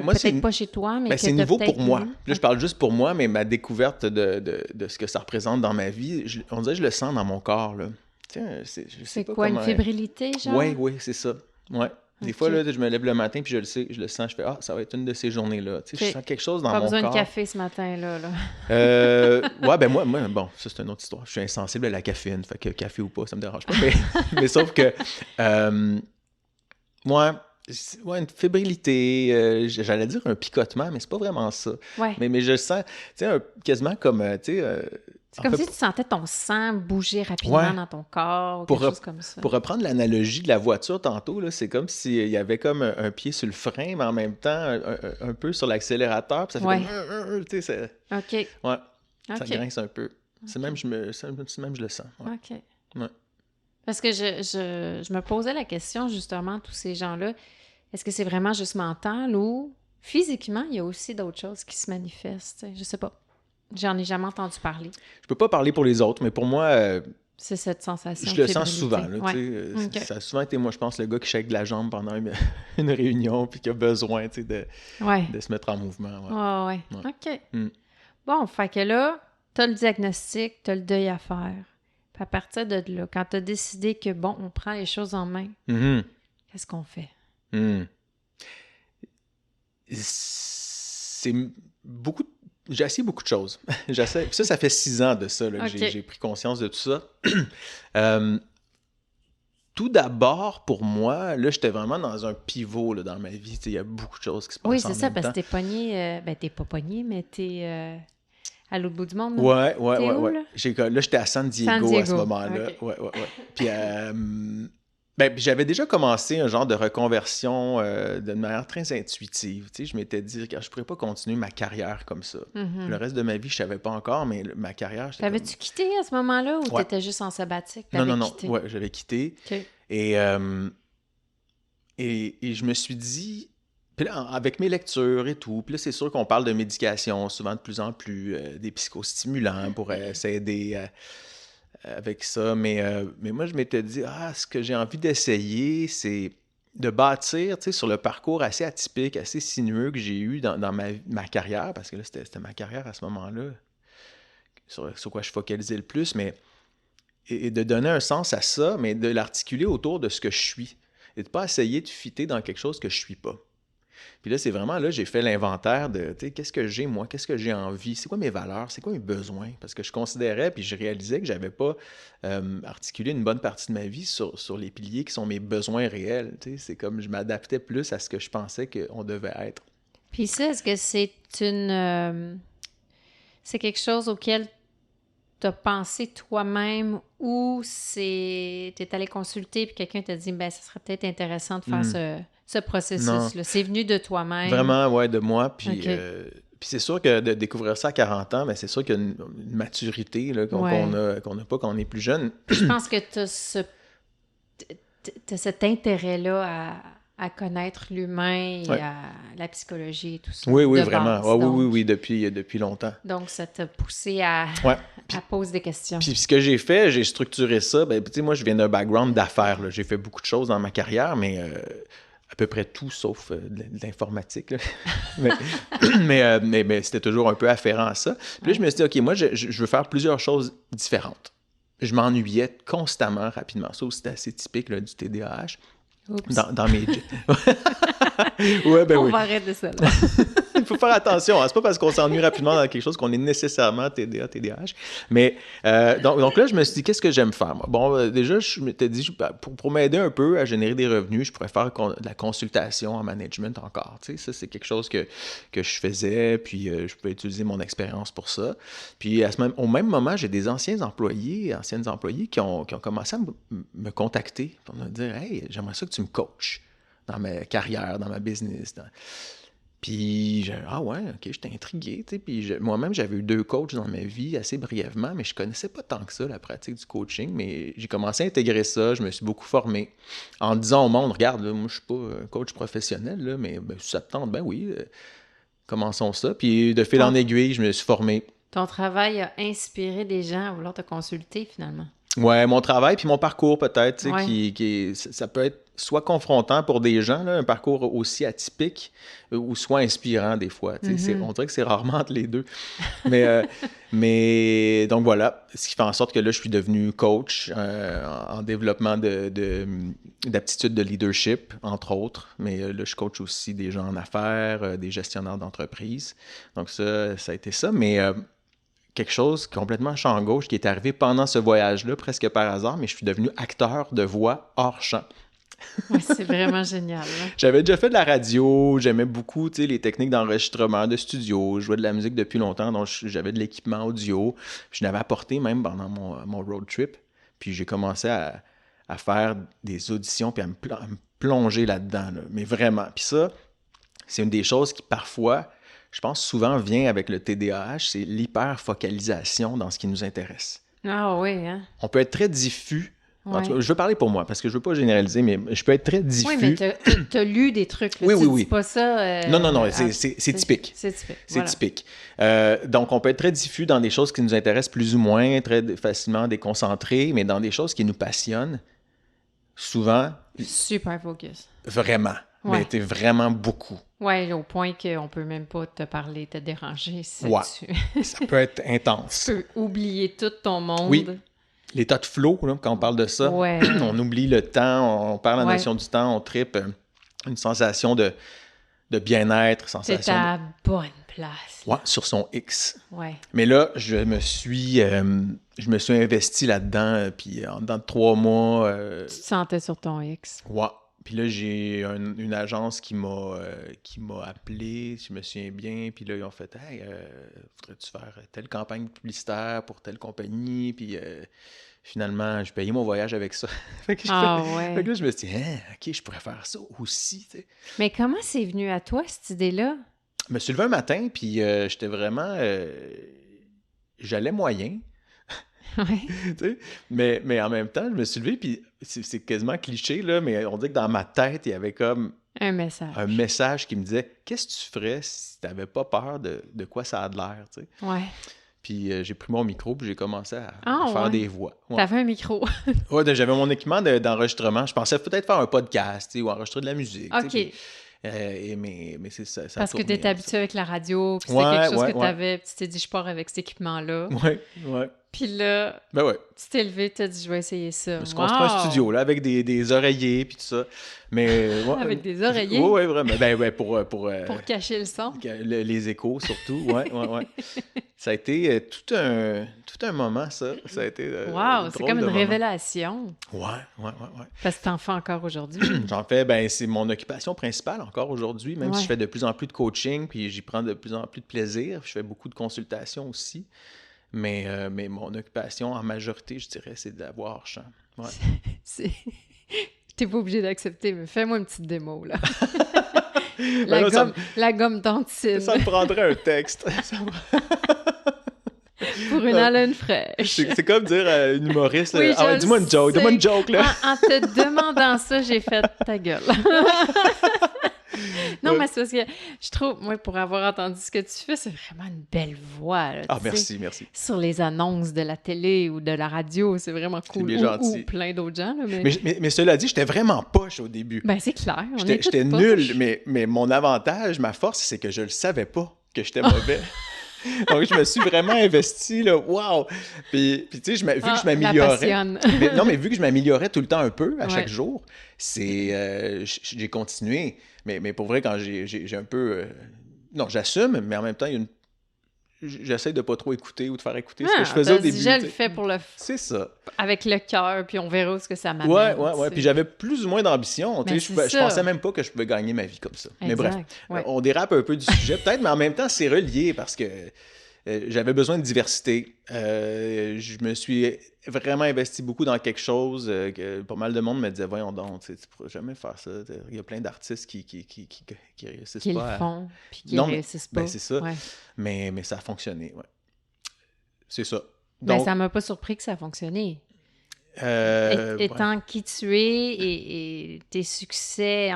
Speaker 1: Ou
Speaker 3: moi,
Speaker 1: peut-être pas chez toi, mais
Speaker 3: ben,
Speaker 1: que
Speaker 3: c'est
Speaker 1: t'as
Speaker 3: nouveau
Speaker 1: peut-être
Speaker 3: pour moi.
Speaker 1: lu?
Speaker 3: Là, je parle juste pour moi, mais ma découverte de ce que ça représente dans ma vie, on dirait que je le sens dans mon corps, là. Tiens, je sais
Speaker 1: C'est
Speaker 3: pas
Speaker 1: quoi,
Speaker 3: comment...
Speaker 1: une fébrilité, genre?
Speaker 3: Oui, c'est ça. Ouais. Des
Speaker 1: Ok.
Speaker 3: fois, là, je me lève le matin puis je le sais, je le sens, je fais « Ah, ça va être une de ces journées-là. » Tu sais,
Speaker 1: Ok.
Speaker 3: je sens quelque chose dans
Speaker 1: Pas
Speaker 3: mon
Speaker 1: besoin
Speaker 3: corps.
Speaker 1: de café ce matin-là. Là.
Speaker 3: Ouais, ben moi, bon, ça c'est une autre histoire. Je suis insensible à la caféine, fait que café ou pas, ça me dérange pas. Mais sauf que, moi, une fébrilité, j'allais dire un picotement, mais c'est pas vraiment ça.
Speaker 1: Ouais.
Speaker 3: Mais je sens, tu sais, quasiment comme, tu sais...
Speaker 1: C'est
Speaker 3: en
Speaker 1: comme
Speaker 3: fait,
Speaker 1: si tu sentais ton sang bouger rapidement
Speaker 3: Ouais.
Speaker 1: dans ton corps ou
Speaker 3: Pour
Speaker 1: quelque chose comme ça.
Speaker 3: Pour reprendre l'analogie de la voiture tantôt, là, c'est comme s'il y avait comme un pied sur le frein, mais en même temps un peu sur l'accélérateur. Puis ça fait
Speaker 1: Ouais.
Speaker 3: comme... Tu sais,
Speaker 1: OK.
Speaker 3: ouais, ça
Speaker 1: OK.
Speaker 3: grince un peu. C'est même, je le sens. Ouais.
Speaker 1: OK.
Speaker 3: Ouais.
Speaker 1: Parce que je me posais la question, justement, tous ces gens-là, est-ce que c'est vraiment juste mental ou physiquement, il y a aussi d'autres choses qui se manifestent? Tu sais, je sais pas. J'en ai jamais entendu parler.
Speaker 3: Je peux pas parler pour les autres, mais pour moi,
Speaker 1: C'est cette sensation
Speaker 3: Je
Speaker 1: de
Speaker 3: le sens
Speaker 1: fébrilité.
Speaker 3: souvent, là,
Speaker 1: Ouais.
Speaker 3: tu sais.
Speaker 1: OK.
Speaker 3: Ça a souvent été, moi, je pense, le gars qui shake de la jambe pendant une réunion puis qui a besoin, tu sais,
Speaker 1: Ouais.
Speaker 3: de se mettre en mouvement, ouais.
Speaker 1: Ouais.
Speaker 3: Ouais.
Speaker 1: OK.
Speaker 3: Mm.
Speaker 1: Bon, fait que là, t'as le diagnostic, t'as le deuil à faire. Puis à partir de là, quand t'as décidé que, bon, on prend les choses en main,
Speaker 3: Mhm.
Speaker 1: qu'est-ce qu'on fait?
Speaker 3: Mm. C'est beaucoup... J'ai essayé beaucoup de choses. Puis ça fait 6 ans de ça, là, que
Speaker 1: OK.
Speaker 3: j'ai pris conscience de tout ça. Euh, Tout d'abord, pour moi, là, j'étais vraiment dans un pivot là, dans ma vie. Tu sais, il y a beaucoup de choses qui se
Speaker 1: Oui,
Speaker 3: passent en
Speaker 1: c'est ça,
Speaker 3: même
Speaker 1: parce
Speaker 3: temps.
Speaker 1: que t'es pogné, ben t'es pas pogné, mais t'es à l'autre bout du monde, là.
Speaker 3: Ouais,
Speaker 1: T'es où,
Speaker 3: ouais.
Speaker 1: là?
Speaker 3: Là, j'étais à San Diego
Speaker 1: San
Speaker 3: à ce
Speaker 1: Diego.
Speaker 3: moment-là.
Speaker 1: OK.
Speaker 3: Ouais. Puis, puis j'avais déjà commencé un genre de reconversion d'une manière très intuitive. Tu sais, je m'étais dit que je pourrais pas continuer ma carrière comme ça.
Speaker 1: Mhm.
Speaker 3: Le reste de ma vie, je savais pas encore, mais ma carrière, j'étais comme...
Speaker 1: T'avais-tu quitté à ce moment-là ou
Speaker 3: Ouais.
Speaker 1: t'étais juste en sabbatique?
Speaker 3: Non,
Speaker 1: T'avais
Speaker 3: non.
Speaker 1: quitté.
Speaker 3: Ouais, j'avais quitté.
Speaker 1: OK.
Speaker 3: Et je me suis dit, puis là, avec mes lectures et tout, puis là, c'est sûr qu'on parle de médication, souvent de plus en plus, des psychostimulants pour s'aider avec ça. Mais moi, je m'étais dit, ce que j'ai envie d'essayer, c'est de bâtir, tu sais, sur le parcours assez atypique, assez sinueux que j'ai eu dans ma carrière, parce que là, c'était ma carrière à ce moment-là, sur quoi je focalisais le plus, mais et de donner un sens à ça, mais de l'articuler autour de ce que je suis. Et de ne pas essayer de fitter dans quelque chose que je ne suis pas. Puis là, c'est vraiment, là, j'ai fait l'inventaire de, tu sais, qu'est-ce que j'ai, moi, qu'est-ce que j'ai envie, c'est quoi mes valeurs, c'est quoi mes besoins. Parce que je considérais, puis je réalisais que je n'avais pas articulé une bonne partie de ma vie sur les piliers qui sont mes besoins réels. Tu sais, c'est comme je m'adaptais plus à ce que je pensais qu'on devait être.
Speaker 1: Puis ça, est-ce que c'est c'est quelque chose auquel t'as pensé toi-même ou t'es allé consulter puis quelqu'un t'a dit, ben, ça serait peut-être intéressant de faire ce processus-là. C'est venu de toi-même.
Speaker 3: Vraiment, ouais, de moi. Puis,
Speaker 1: OK.
Speaker 3: puis c'est sûr que de découvrir ça à 40 ans, mais c'est sûr qu'il y a une maturité là, qu'on n'a pas quand on est plus jeune.
Speaker 1: Je pense que t'as cet intérêt-là à connaître l'humain et à la psychologie et tout ça.
Speaker 3: Oui,
Speaker 1: de
Speaker 3: vraiment.
Speaker 1: base.
Speaker 3: Ah,
Speaker 1: Donc,
Speaker 3: oui, depuis longtemps.
Speaker 1: donc, ça t'a poussé à
Speaker 3: Ouais.
Speaker 1: poser des questions.
Speaker 3: Puis ce que j'ai fait, j'ai structuré ça. Ben, tu sais, moi, je viens d'un background d'affaires, là. J'ai fait beaucoup de choses dans ma carrière, mais à peu près tout sauf de l'informatique, là. mais c'était toujours un peu afférent à ça. Puis là, je me suis dit, OK, moi, je veux faire plusieurs choses différentes. Je m'ennuyais constamment, rapidement. Ça aussi, c'était assez typique là, du TDAH.
Speaker 1: Oups.
Speaker 3: Dans mes... Ouais, ben
Speaker 1: On
Speaker 3: oui.
Speaker 1: va arrêter ça, là.
Speaker 3: Il faut faire attention. Hein. C'est pas parce qu'on s'ennuie rapidement dans quelque chose qu'on est nécessairement TDA, TDAH. Mais donc là, je me suis dit, qu'est-ce que j'aime faire, moi? Bon, déjà, je m'étais dit, pour m'aider un peu à générer des revenus, je pourrais faire de la consultation en management encore. Tu sais, ça, c'est quelque chose que je faisais, puis je pouvais utiliser mon expérience pour ça. Puis au même moment, j'ai des anciennes employées qui ont commencé à me contacter pour me dire, hey, j'aimerais ça que tu me coaches dans ma carrière, dans ma business. Puis, ouais, OK, j'étais intrigué, tu sais. Puis, moi-même, j'avais eu 2 coachs dans ma vie assez brièvement, mais je connaissais pas tant que ça, la pratique du coaching. Mais j'ai commencé à intégrer ça, je me suis beaucoup formé. En disant au monde, regarde, là, moi, je suis pas un coach professionnel, là, mais ça te tente, ben oui, commençons ça. Puis, de fil en aiguille, je me suis formé.
Speaker 1: Ton travail a inspiré des gens à vouloir te consulter, finalement.
Speaker 3: Ouais, mon travail puis mon parcours peut-être, tu sais,
Speaker 1: Ouais.
Speaker 3: ça peut être soit confrontant pour des gens, là, un parcours aussi atypique, ou soit inspirant des fois. Tu sais, on dirait que c'est rarement entre les deux. Mais donc voilà, ce qui fait en sorte que là, je suis devenu coach en développement d'aptitudes de leadership, entre autres. Mais là, je coach aussi des gens en affaires, des gestionnaires d'entreprise. Donc ça a été ça. Mais quelque chose complètement champ gauche qui est arrivé pendant ce voyage-là, presque par hasard, mais je suis devenu acteur de voix hors champ.
Speaker 1: Oui, c'est vraiment génial. Là.
Speaker 3: J'avais déjà fait de la radio, j'aimais beaucoup les techniques d'enregistrement de studio, je jouais de la musique depuis longtemps, donc j'avais de l'équipement audio. Je l'avais apporté même pendant mon road trip. Puis j'ai commencé à faire des auditions puis à me plonger là-dedans. Là. Mais vraiment. Puis ça, c'est une des choses qui parfois, je pense souvent vient avec le TDAH, c'est l'hyper-focalisation dans ce qui nous intéresse.
Speaker 1: Ah oui, hein?
Speaker 3: On peut être très diffus En tout
Speaker 1: Ouais.
Speaker 3: cas, je veux parler pour moi, parce que je veux pas généraliser, mais je peux être très
Speaker 1: Oui, mais
Speaker 3: diffus.
Speaker 1: t'as lu des trucs, là.
Speaker 3: Oui,
Speaker 1: Tu
Speaker 3: oui,
Speaker 1: dis
Speaker 3: oui.
Speaker 1: pas ça...
Speaker 3: Non, c'est typique.
Speaker 1: C'est typique,
Speaker 3: C'est
Speaker 1: voilà.
Speaker 3: typique. Donc, on peut être très diffus dans des choses qui nous intéressent plus ou moins, très facilement déconcentrés, mais dans des choses qui nous passionnent, souvent,
Speaker 1: Super focus.
Speaker 3: vraiment.
Speaker 1: Ouais.
Speaker 3: Mais t'es vraiment beaucoup.
Speaker 1: Ouais, au point qu'on peut même pas te parler, te déranger si
Speaker 3: Ouais.
Speaker 1: tu
Speaker 3: Ça peut être intense.
Speaker 1: peux oublier tout ton monde.
Speaker 3: Oui. L'état de flow, là, quand on parle de ça,
Speaker 1: Ouais.
Speaker 3: on oublie le temps, on perd la
Speaker 1: Ouais.
Speaker 3: notion du temps, on tripe une sensation de bien-être,
Speaker 1: T'es
Speaker 3: sensation
Speaker 1: à la bonne place.
Speaker 3: Ouais, sur son X.
Speaker 1: Ouais.
Speaker 3: Mais là, je me suis investi là-dedans, puis en dedans de 3 mois,
Speaker 1: Tu te sentais sur ton X.
Speaker 3: ouais. Puis là, j'ai une agence qui m'a appelé, si je me souviens bien, puis là, ils ont fait « Hey, voudrais-tu faire telle campagne publicitaire pour telle compagnie? » Puis finalement, je payais mon voyage avec ça. Fait que
Speaker 1: ouais.
Speaker 3: fait que là, je me suis dit « OK, je pourrais faire ça aussi, tu sais. »
Speaker 1: Mais comment c'est venu à toi, cette idée-là?
Speaker 3: Je me suis levé un matin, puis j'étais vraiment... j'allais moyen.
Speaker 1: Ouais.
Speaker 3: Tu sais, mais en même temps, je me suis levé, puis c'est quasiment cliché, là, mais on dit que dans ma tête, il y avait comme
Speaker 1: Un message.
Speaker 3: un message qui me disait « Qu'est-ce que tu ferais si tu n'avais pas peur de quoi ça a de l'air? » tu sais.
Speaker 1: Ouais.
Speaker 3: Puis j'ai pris mon micro, puis j'ai commencé à
Speaker 1: Ah,
Speaker 3: faire
Speaker 1: ouais.
Speaker 3: des voix. Ouais.
Speaker 1: T'avais un micro.
Speaker 3: Ouais, j'avais mon équipement d'enregistrement. Je pensais peut-être faire un podcast, tu sais, ou enregistrer de la musique. tu sais,
Speaker 1: OK.
Speaker 3: puis, mais c'est ça. Ça a
Speaker 1: Parce que
Speaker 3: tourné,
Speaker 1: t'étais
Speaker 3: hein,
Speaker 1: habitué avec la radio, puis c'était
Speaker 3: Ouais,
Speaker 1: quelque chose
Speaker 3: ouais,
Speaker 1: que
Speaker 3: ouais.
Speaker 1: t'avais, puis tu t'es dit, je pars avec cet équipement-là.
Speaker 3: ça. Ouais.
Speaker 1: Puis là,
Speaker 3: Ben ouais.
Speaker 1: tu t'es levé, t'as dit, je vais essayer ça.
Speaker 3: Je me suis construit un
Speaker 1: Wow!
Speaker 3: studio, là, avec des oreillers, puis tout ça. Mais, ouais,
Speaker 1: Avec des oreillers?
Speaker 3: Oui, ouais, vraiment. Ben ouais, pour
Speaker 1: Pour cacher le son.
Speaker 3: les échos, surtout. Ouais. Ça a été tout un moment, ça. Ça a été
Speaker 1: Wow, c'est
Speaker 3: drôle
Speaker 1: comme
Speaker 3: de
Speaker 1: une
Speaker 3: moment.
Speaker 1: révélation.
Speaker 3: Ouais.
Speaker 1: Parce que t'en fais encore aujourd'hui.
Speaker 3: J'en fais, ben c'est mon occupation principale encore aujourd'hui, même
Speaker 1: Ouais.
Speaker 3: si je fais de plus en plus de coaching, puis j'y prends de plus en plus de plaisir. Je fais beaucoup de consultations aussi. Mais mon occupation, en majorité, je dirais, c'est d'avoir chant. Ouais.
Speaker 1: C'est... T'es pas obligé d'accepter, mais fais-moi une petite démo, là.
Speaker 3: Ben là,
Speaker 1: La gomme dentine
Speaker 3: ça me prendrait un texte.
Speaker 1: pour une haleine fraîche.
Speaker 3: C'est comme dire à une humoriste,
Speaker 1: Oui,
Speaker 3: là, ah ouais,
Speaker 1: je
Speaker 3: dis-moi une joke,
Speaker 1: sais.
Speaker 3: dis-moi une joke, là.
Speaker 1: En te demandant ça, j'ai fait ta gueule. Non,
Speaker 3: Ouais.
Speaker 1: mais c'est parce que je trouve, moi, pour avoir entendu ce que tu fais, c'est vraiment une belle voix. Là,
Speaker 3: Ah,
Speaker 1: tu sais.
Speaker 3: merci.
Speaker 1: Sur les annonces de la télé ou de la radio, c'est vraiment cool.
Speaker 3: bien
Speaker 1: Ou
Speaker 3: gentil.
Speaker 1: plein d'autres gens. Là,
Speaker 3: Mais cela dit, j'étais vraiment poche au début.
Speaker 1: Ben, c'est clair. On est
Speaker 3: J'étais
Speaker 1: toutes
Speaker 3: nul,
Speaker 1: poches.
Speaker 3: mais mon avantage, ma force, c'est que je le savais pas que j'étais mauvais. Donc, je me suis vraiment investi, là, wow! Puis tu sais, vu que je
Speaker 1: la
Speaker 3: m'améliorais...
Speaker 1: passionne.
Speaker 3: mais vu que je m'améliorais tout le temps un peu, à
Speaker 1: Ouais.
Speaker 3: chaque jour, j'ai continué. Mais pour vrai, quand j'ai un peu... non, j'assume, mais en même temps, j'essaie de pas trop écouter ou de faire écouter ce que je faisais au début.
Speaker 1: Je
Speaker 3: tu
Speaker 1: le
Speaker 3: sais.
Speaker 1: fais pour
Speaker 3: C'est ça.
Speaker 1: avec le cœur, puis on verra où ce que ça m'amène.
Speaker 3: Ouais.
Speaker 1: tu sais.
Speaker 3: Puis j'avais plus ou moins d'ambition. tu
Speaker 1: Mais
Speaker 3: sais,
Speaker 1: c'est
Speaker 3: je
Speaker 1: ça.
Speaker 3: pensais même pas que je pouvais gagner ma vie comme ça. Mais bref,
Speaker 1: Exact, ouais.
Speaker 3: on dérape un peu du sujet peut-être, mais en même temps, c'est relié parce que j'avais besoin de diversité. Je me suis vraiment investi beaucoup dans quelque chose que pas mal de monde me disait « Voyons donc, tu pourras jamais faire ça. » Il y a plein d'artistes qui réussissent
Speaker 1: Qui
Speaker 3: pas
Speaker 1: le
Speaker 3: à...
Speaker 1: font, puis qui
Speaker 3: Non, mais-
Speaker 1: réussissent pas.
Speaker 3: ben, c'est ça.
Speaker 1: Ouais.
Speaker 3: Mais ça a fonctionné, ouais. C'est ça.
Speaker 1: Ben,
Speaker 3: Donc,
Speaker 1: ça m'a pas surpris que ça a fonctionné.
Speaker 3: ouais.
Speaker 1: Étant qui tu es et tes succès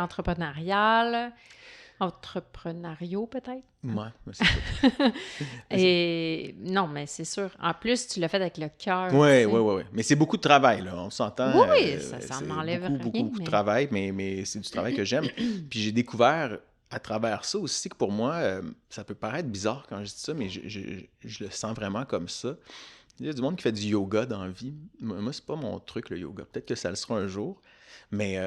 Speaker 1: entrepreneuriaux peut-être.
Speaker 3: Ouais, mais c'est ça.
Speaker 1: Et non, mais c'est sûr. En plus, tu l'as fait avec le cœur.
Speaker 3: Oui,
Speaker 1: tu sais.
Speaker 3: oui. Mais c'est beaucoup de travail, là. On s'entend.
Speaker 1: Oui, ça
Speaker 3: c'est
Speaker 1: n'enlève
Speaker 3: beaucoup,
Speaker 1: rien,
Speaker 3: beaucoup de
Speaker 1: mais-
Speaker 3: travail, mais c'est du travail que j'aime. Puis j'ai découvert à travers ça aussi que pour moi, ça peut paraître bizarre quand je dis ça, mais je le sens vraiment comme ça. Il y a du monde qui fait du yoga dans la vie. Moi, c'est pas mon truc, le yoga. Peut-être que ça le sera un jour. Mais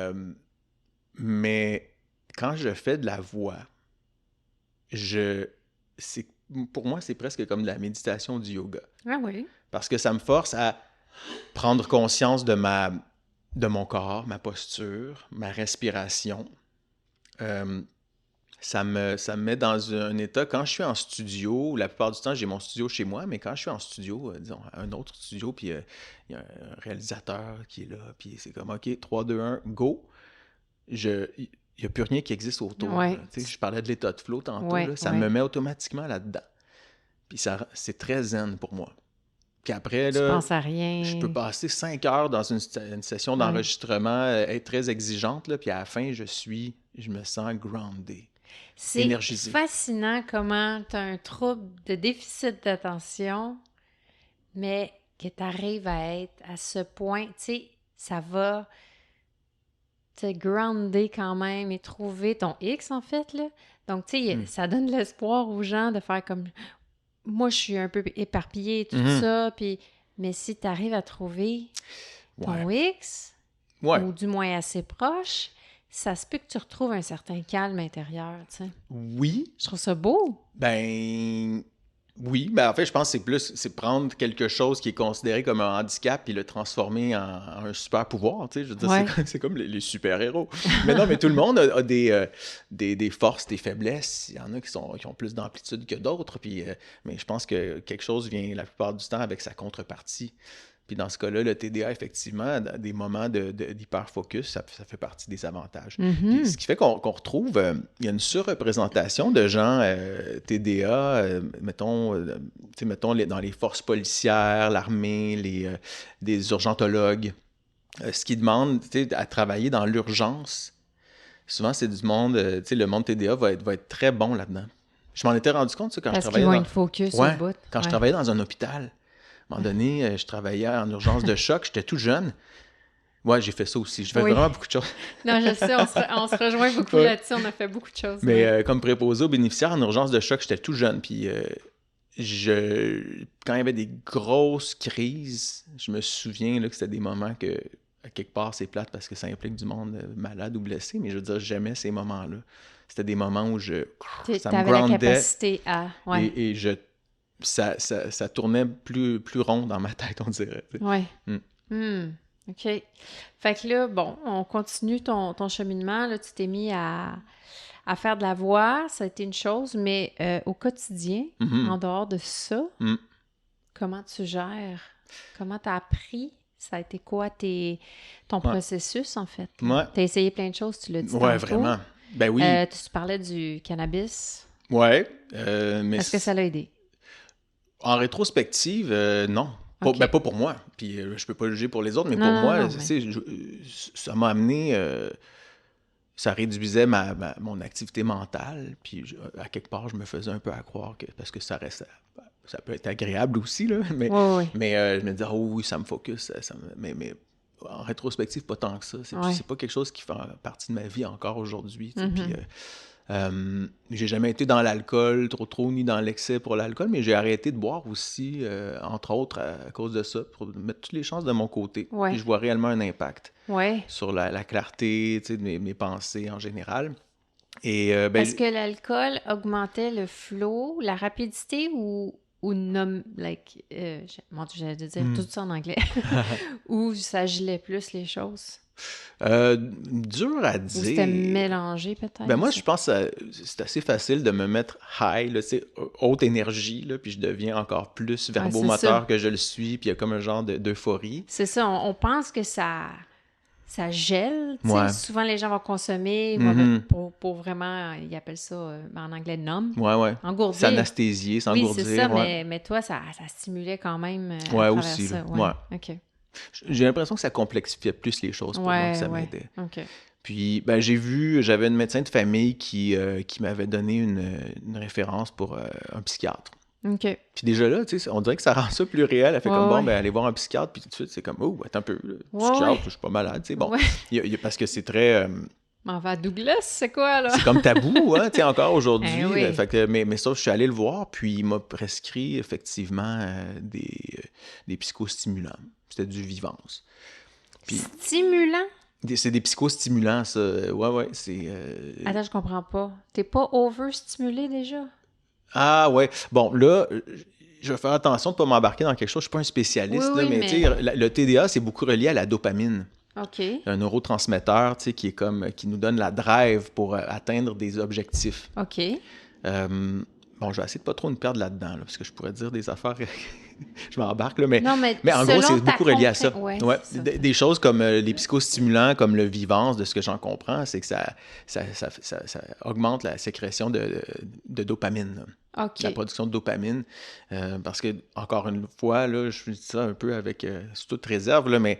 Speaker 3: quand je fais de la voix, pour moi, c'est presque comme de la méditation du yoga.
Speaker 1: Ah oui.
Speaker 3: Parce que ça me force à prendre conscience de mon corps, ma posture, ma respiration. Ça me met dans un état, quand je suis en studio, la plupart du temps, j'ai mon studio chez moi, mais quand je suis en studio, disons, un autre studio, puis il y a un réalisateur qui est là, puis c'est comme, OK, 3, 2, 1, go. Il n'y a plus rien qui existe autour.
Speaker 1: Ouais.
Speaker 3: Là. Tu sais, je parlais de l'état de flow tantôt,
Speaker 1: Ouais,
Speaker 3: là, ça
Speaker 1: ouais.
Speaker 3: me met automatiquement là-dedans. Puis c'est très zen pour moi. Puis après,
Speaker 1: Tu
Speaker 3: là,
Speaker 1: penses à rien.
Speaker 3: je peux passer 5 heures dans une session
Speaker 1: Ouais.
Speaker 3: d'enregistrement, être très exigeante, là, puis à la fin, je me sens groundé,
Speaker 1: C'est
Speaker 3: énergisé.
Speaker 1: fascinant comment tu as un trouble de déficit d'attention, mais que tu arrives à être à ce point, tu sais, ça va te grounder quand même et trouver ton X, en fait, là. Donc, tu sais, ça donne l'espoir aux gens de faire comme... Moi, je suis un peu éparpillée et tout ça, puis... Mais si tu arrives à trouver ton X,
Speaker 3: Ouais.
Speaker 1: ou du moins assez proche, ça se peut que tu retrouves un certain calme intérieur, tu sais.
Speaker 3: Oui,
Speaker 1: Je trouve ça beau.
Speaker 3: ben oui, ben en fait, je pense que c'est prendre quelque chose qui est considéré comme un handicap et le transformer en un super pouvoir, tu sais, je veux dire,
Speaker 1: Ouais.
Speaker 3: c'est comme les super-héros. Mais non, mais tout le monde a des forces, des faiblesses. Il y en a qui ont plus d'amplitude que d'autres, puis, mais je pense que quelque chose vient la plupart du temps avec sa contrepartie. Puis dans ce cas-là, le TDA, effectivement, des moments d'hyper-focus, ça fait partie des avantages. Puis ce qui fait qu'on retrouve, il y a une surreprésentation de gens TDA, mettons dans les forces policières, l'armée, des urgentologues, ce qui demande à travailler dans l'urgence. Souvent, c'est du monde, le monde TDA va être très bon là-dedans. Je m'en étais rendu compte, ça, quand
Speaker 1: Parce
Speaker 3: je
Speaker 1: qu'ils
Speaker 3: travaillais
Speaker 1: vont être focus au bout.
Speaker 3: quand je travaillais dans un hôpital. À un moment donné, je travaillais en urgence de choc, j'étais tout jeune. Ouais, j'ai fait ça aussi. J'ai fait vraiment beaucoup de choses.
Speaker 1: Non, je sais, on se rejoint beaucoup là-dessus, on a fait beaucoup de choses.
Speaker 3: Mais comme préposé aux bénéficiaires en urgence de choc, j'étais tout jeune. Puis quand il y avait des grosses crises, je me souviens là, que c'était des moments que, à quelque part, c'est plate parce que ça implique du monde malade ou blessé, mais je veux dire, j'aimais ces moments-là. C'était des moments où ça me
Speaker 1: T'avais la
Speaker 3: groundait.
Speaker 1: capacité à... Ouais.
Speaker 3: Et ça tournait plus rond dans ma tête, on dirait.
Speaker 1: Ouais. OK. Fait que là, bon, on continue ton cheminement. Là, tu t'es mis à faire de la voix. Ça a été une chose, mais au quotidien, en dehors de ça, comment tu gères? Comment tu as appris? Ça a été quoi ton processus, en fait?
Speaker 3: Ouais.
Speaker 1: Tu as essayé plein de choses, tu l'as dit
Speaker 3: Ouais,
Speaker 1: tantôt.
Speaker 3: vraiment. Ben oui.
Speaker 1: Tu parlais du cannabis.
Speaker 3: Ouais. Mais
Speaker 1: Est-ce que ça l'a aidé?
Speaker 3: En rétrospective, non.
Speaker 1: Ok.
Speaker 3: Pas pour moi. Puis je peux pas juger pour les autres, mais
Speaker 1: Non,
Speaker 3: pour
Speaker 1: non,
Speaker 3: moi,
Speaker 1: non,
Speaker 3: tu sais, ça m'a amené... ça réduisait mon activité mentale. Puis à quelque part, je me faisais un peu à croire que... Parce que ça peut être agréable aussi, là. Mais,
Speaker 1: Ouais.
Speaker 3: mais je me disais, oh oui, ça me focus. Mais en rétrospective, pas tant que ça. C'est pas quelque chose qui fait partie de ma vie encore aujourd'hui. Tu sais. Puis j'ai jamais été dans l'alcool trop, ni dans l'excès pour l'alcool, mais j'ai arrêté de boire aussi, entre autres, à cause de ça, pour mettre toutes les chances de mon côté.
Speaker 1: Ouais.
Speaker 3: Puis je vois réellement un impact
Speaker 1: Ouais.
Speaker 3: sur la clarté, tu sais, de mes pensées en général. Et,
Speaker 1: Est-ce que l'alcool augmentait le flow, la rapidité ou mon Dieu, j'allais te dire tout ça en anglais. Ou ça gelait plus les choses?
Speaker 3: Dur à
Speaker 1: Ou
Speaker 3: dire.
Speaker 1: c'était mélangé peut-être?
Speaker 3: Ben moi, je pense que c'est assez facile de me mettre high, là, haute énergie, là, puis je deviens encore plus verbomoteur que je le suis, puis il y a comme un genre d'euphorie.
Speaker 1: C'est ça, on pense que ça gèle.
Speaker 3: Ouais.
Speaker 1: Souvent, les gens vont consommer pour vraiment, ils appellent ça en anglais numb.
Speaker 3: Ouais.
Speaker 1: Engourdir.
Speaker 3: S'anesthésier, s'engourdir.
Speaker 1: Oui, c'est ça, mais toi, ça stimulait quand même à
Speaker 3: ouais,
Speaker 1: travers
Speaker 3: aussi.
Speaker 1: ça.
Speaker 3: Ouais.
Speaker 1: OK.
Speaker 3: J'ai l'impression que ça complexifiait plus les choses pour moi, que ça m'aidait.
Speaker 1: OK.
Speaker 3: Puis, j'avais une médecin de famille qui m'avait donné une référence pour un psychiatre.
Speaker 1: OK.
Speaker 3: Puis déjà là, tu sais, on dirait que ça rend ça plus réel. Elle fait comme, allez voir un psychiatre, puis tout de suite, c'est comme, oh, attends un peu, psychiatre, je suis pas malade, tu sais, bon. Parce que c'est très...
Speaker 1: M'en va à Douglas, c'est quoi, là?
Speaker 3: C'est comme tabou, hein, tu sais, encore aujourd'hui.
Speaker 1: Oui.
Speaker 3: Fait que, mais ça, je suis allé le voir, puis il m'a prescrit, effectivement, des psychostimulants. C'était du Vivance. Puis,
Speaker 1: stimulant?
Speaker 3: c'est des psychostimulants, ça. Ouais, c'est...
Speaker 1: Attends, je comprends pas. T'es pas overstimulé déjà?
Speaker 3: Ah ouais. Bon, là, je vais faire attention de ne pas m'embarquer dans quelque chose. Je ne suis pas un spécialiste,
Speaker 1: Oui,
Speaker 3: là, mais tu sais, le TDA, c'est beaucoup relié à la dopamine.
Speaker 1: OK.
Speaker 3: Un neurotransmetteur, tu sais, qui nous donne la drive pour atteindre des objectifs.
Speaker 1: OK.
Speaker 3: Bon, je vais essayer de pas trop me perdre là-dedans, là, parce que je pourrais dire des affaires... je m'embarque, là, mais en gros, c'est beaucoup relié à ça.
Speaker 1: Ouais, ça.
Speaker 3: Des choses comme les psychostimulants, comme le Vivance, de ce que j'en comprends, c'est que ça augmente la sécrétion de dopamine. Là.
Speaker 1: OK.
Speaker 3: la production de dopamine. Parce que, encore une fois, là, je dis ça un peu avec sous toute réserve, là, mais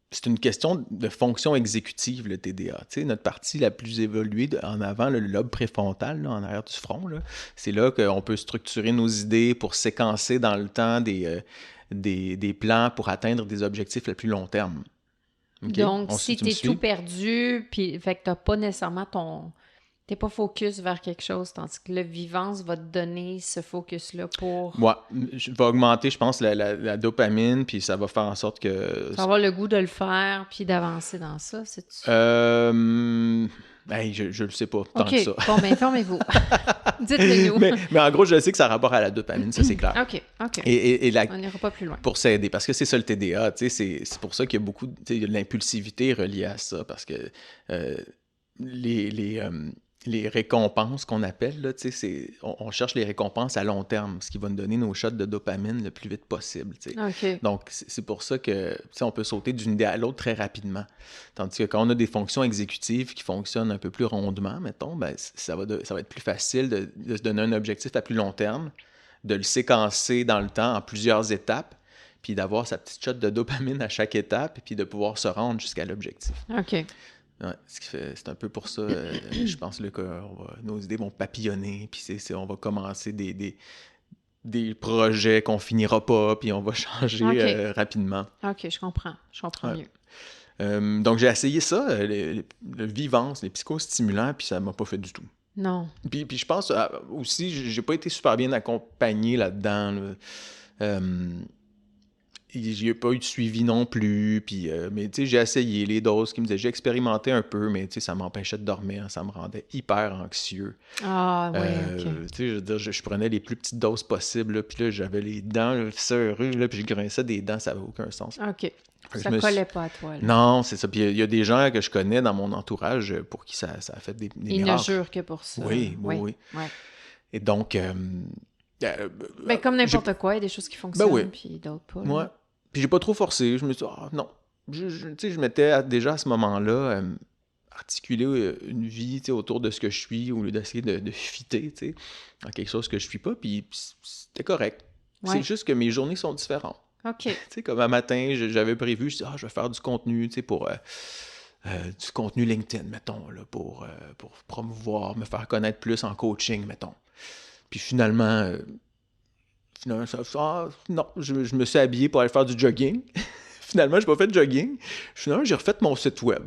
Speaker 3: c'est une question de fonction exécutive, le TDA. Tu sais, notre partie la plus évoluée en avant, le lobe préfrontal, là, en arrière du front, là, c'est là qu'on peut structurer nos idées pour séquencer dans le temps des plans pour atteindre des objectifs à plus long terme. OK?
Speaker 1: Donc,
Speaker 3: Tu
Speaker 1: si
Speaker 3: me
Speaker 1: t'es
Speaker 3: suis?
Speaker 1: tout perdu, puis fait que t'as pas nécessairement ton... T'es pas focus vers quelque chose, tandis que le vivance va te donner ce focus-là pour...
Speaker 3: Ouais, je vais augmenter, je pense, la dopamine, puis ça va faire en sorte que...
Speaker 1: Tu vas avoir le goût de le faire, puis d'avancer dans ça, c'est-tu?
Speaker 3: Hey, je le sais pas tant
Speaker 1: OK.
Speaker 3: que ça.
Speaker 1: Bon, ben, informez-vous. Dites-le nous.
Speaker 3: mais en gros, je sais que ça a rapport à la dopamine, ça c'est clair.
Speaker 1: OK.
Speaker 3: Et
Speaker 1: On n'ira pas plus loin.
Speaker 3: pour s'aider, parce que c'est ça le TDA, tu sais, c'est pour ça qu'il y a beaucoup, tu sais, il y a de l'impulsivité reliée à ça, parce que les récompenses qu'on appelle, là, tu sais, on cherche les récompenses à long terme, ce qui va nous donner nos shots de dopamine le plus vite possible, tu sais.
Speaker 1: OK.
Speaker 3: Donc, c'est pour ça que, tu sais, on peut sauter d'une idée à l'autre très rapidement. Tandis que quand on a des fonctions exécutives qui fonctionnent un peu plus rondement, mettons, ben, ça va être plus facile de se donner un objectif à plus long terme, de le séquencer dans le temps en plusieurs étapes, puis d'avoir sa petite shot de dopamine à chaque étape, puis de pouvoir se rendre jusqu'à l'objectif.
Speaker 1: OK.
Speaker 3: Ouais, c'est un peu pour ça, je pense là, que nos idées vont papillonner, puis on va commencer des projets qu'on finira pas, puis on va changer rapidement.
Speaker 1: OK, je comprends. Je comprends
Speaker 3: Ouais.
Speaker 1: mieux.
Speaker 3: Donc, j'ai essayé ça, le vivance, les psychostimulants, puis ça m'a pas fait du tout.
Speaker 1: Non.
Speaker 3: Puis je pense aussi, j'ai pas été super bien accompagné là-dedans. Là. J'ai pas eu de suivi non plus, puis, mais tu sais, j'ai essayé les doses qui me disaient, j'ai expérimenté un peu, mais tu sais, ça m'empêchait de dormir, ça me rendait hyper anxieux.
Speaker 1: Ah, oui, OK.
Speaker 3: Tu sais, je veux dire, je prenais les plus petites doses possibles, là, puis là, j'avais les dents là, serrées, là, puis je grinçais des dents, ça n'avait aucun sens.
Speaker 1: OK.
Speaker 3: Fait que
Speaker 1: Ça
Speaker 3: je me
Speaker 1: collait pas à toi, là.
Speaker 3: Non, c'est ça. Puis il y a des gens que je connais dans mon entourage pour qui ça a fait des
Speaker 1: Ils ne
Speaker 3: miracles.
Speaker 1: jurent que pour ça.
Speaker 3: Oui.
Speaker 1: Ouais.
Speaker 3: Et donc,
Speaker 1: Ben, comme n'importe quoi, il y a des choses qui fonctionnent,
Speaker 3: oui.
Speaker 1: puis d'autres pas. là.
Speaker 3: moi, puis j'ai pas trop forcé. Je me suis dit, ah non. Tu sais, je m'étais déjà à ce moment-là articulé une vie, tu sais, autour de ce que je suis, au lieu d'essayer de fitter, tu sais, dans quelque chose que je suis pas. Puis c'était correct.
Speaker 1: Ouais.
Speaker 3: C'est juste que mes journées sont différentes.
Speaker 1: OK.
Speaker 3: Tu sais, comme un matin, j'avais prévu, je dis, je vais faire du contenu, tu sais, pour du contenu LinkedIn, mettons, là, pour promouvoir, me faire connaître plus en coaching, mettons. Puis finalement, non, je me suis habillé pour aller faire du jogging. Finalement, j'ai pas fait de jogging. Finalement, j'ai refait mon site web.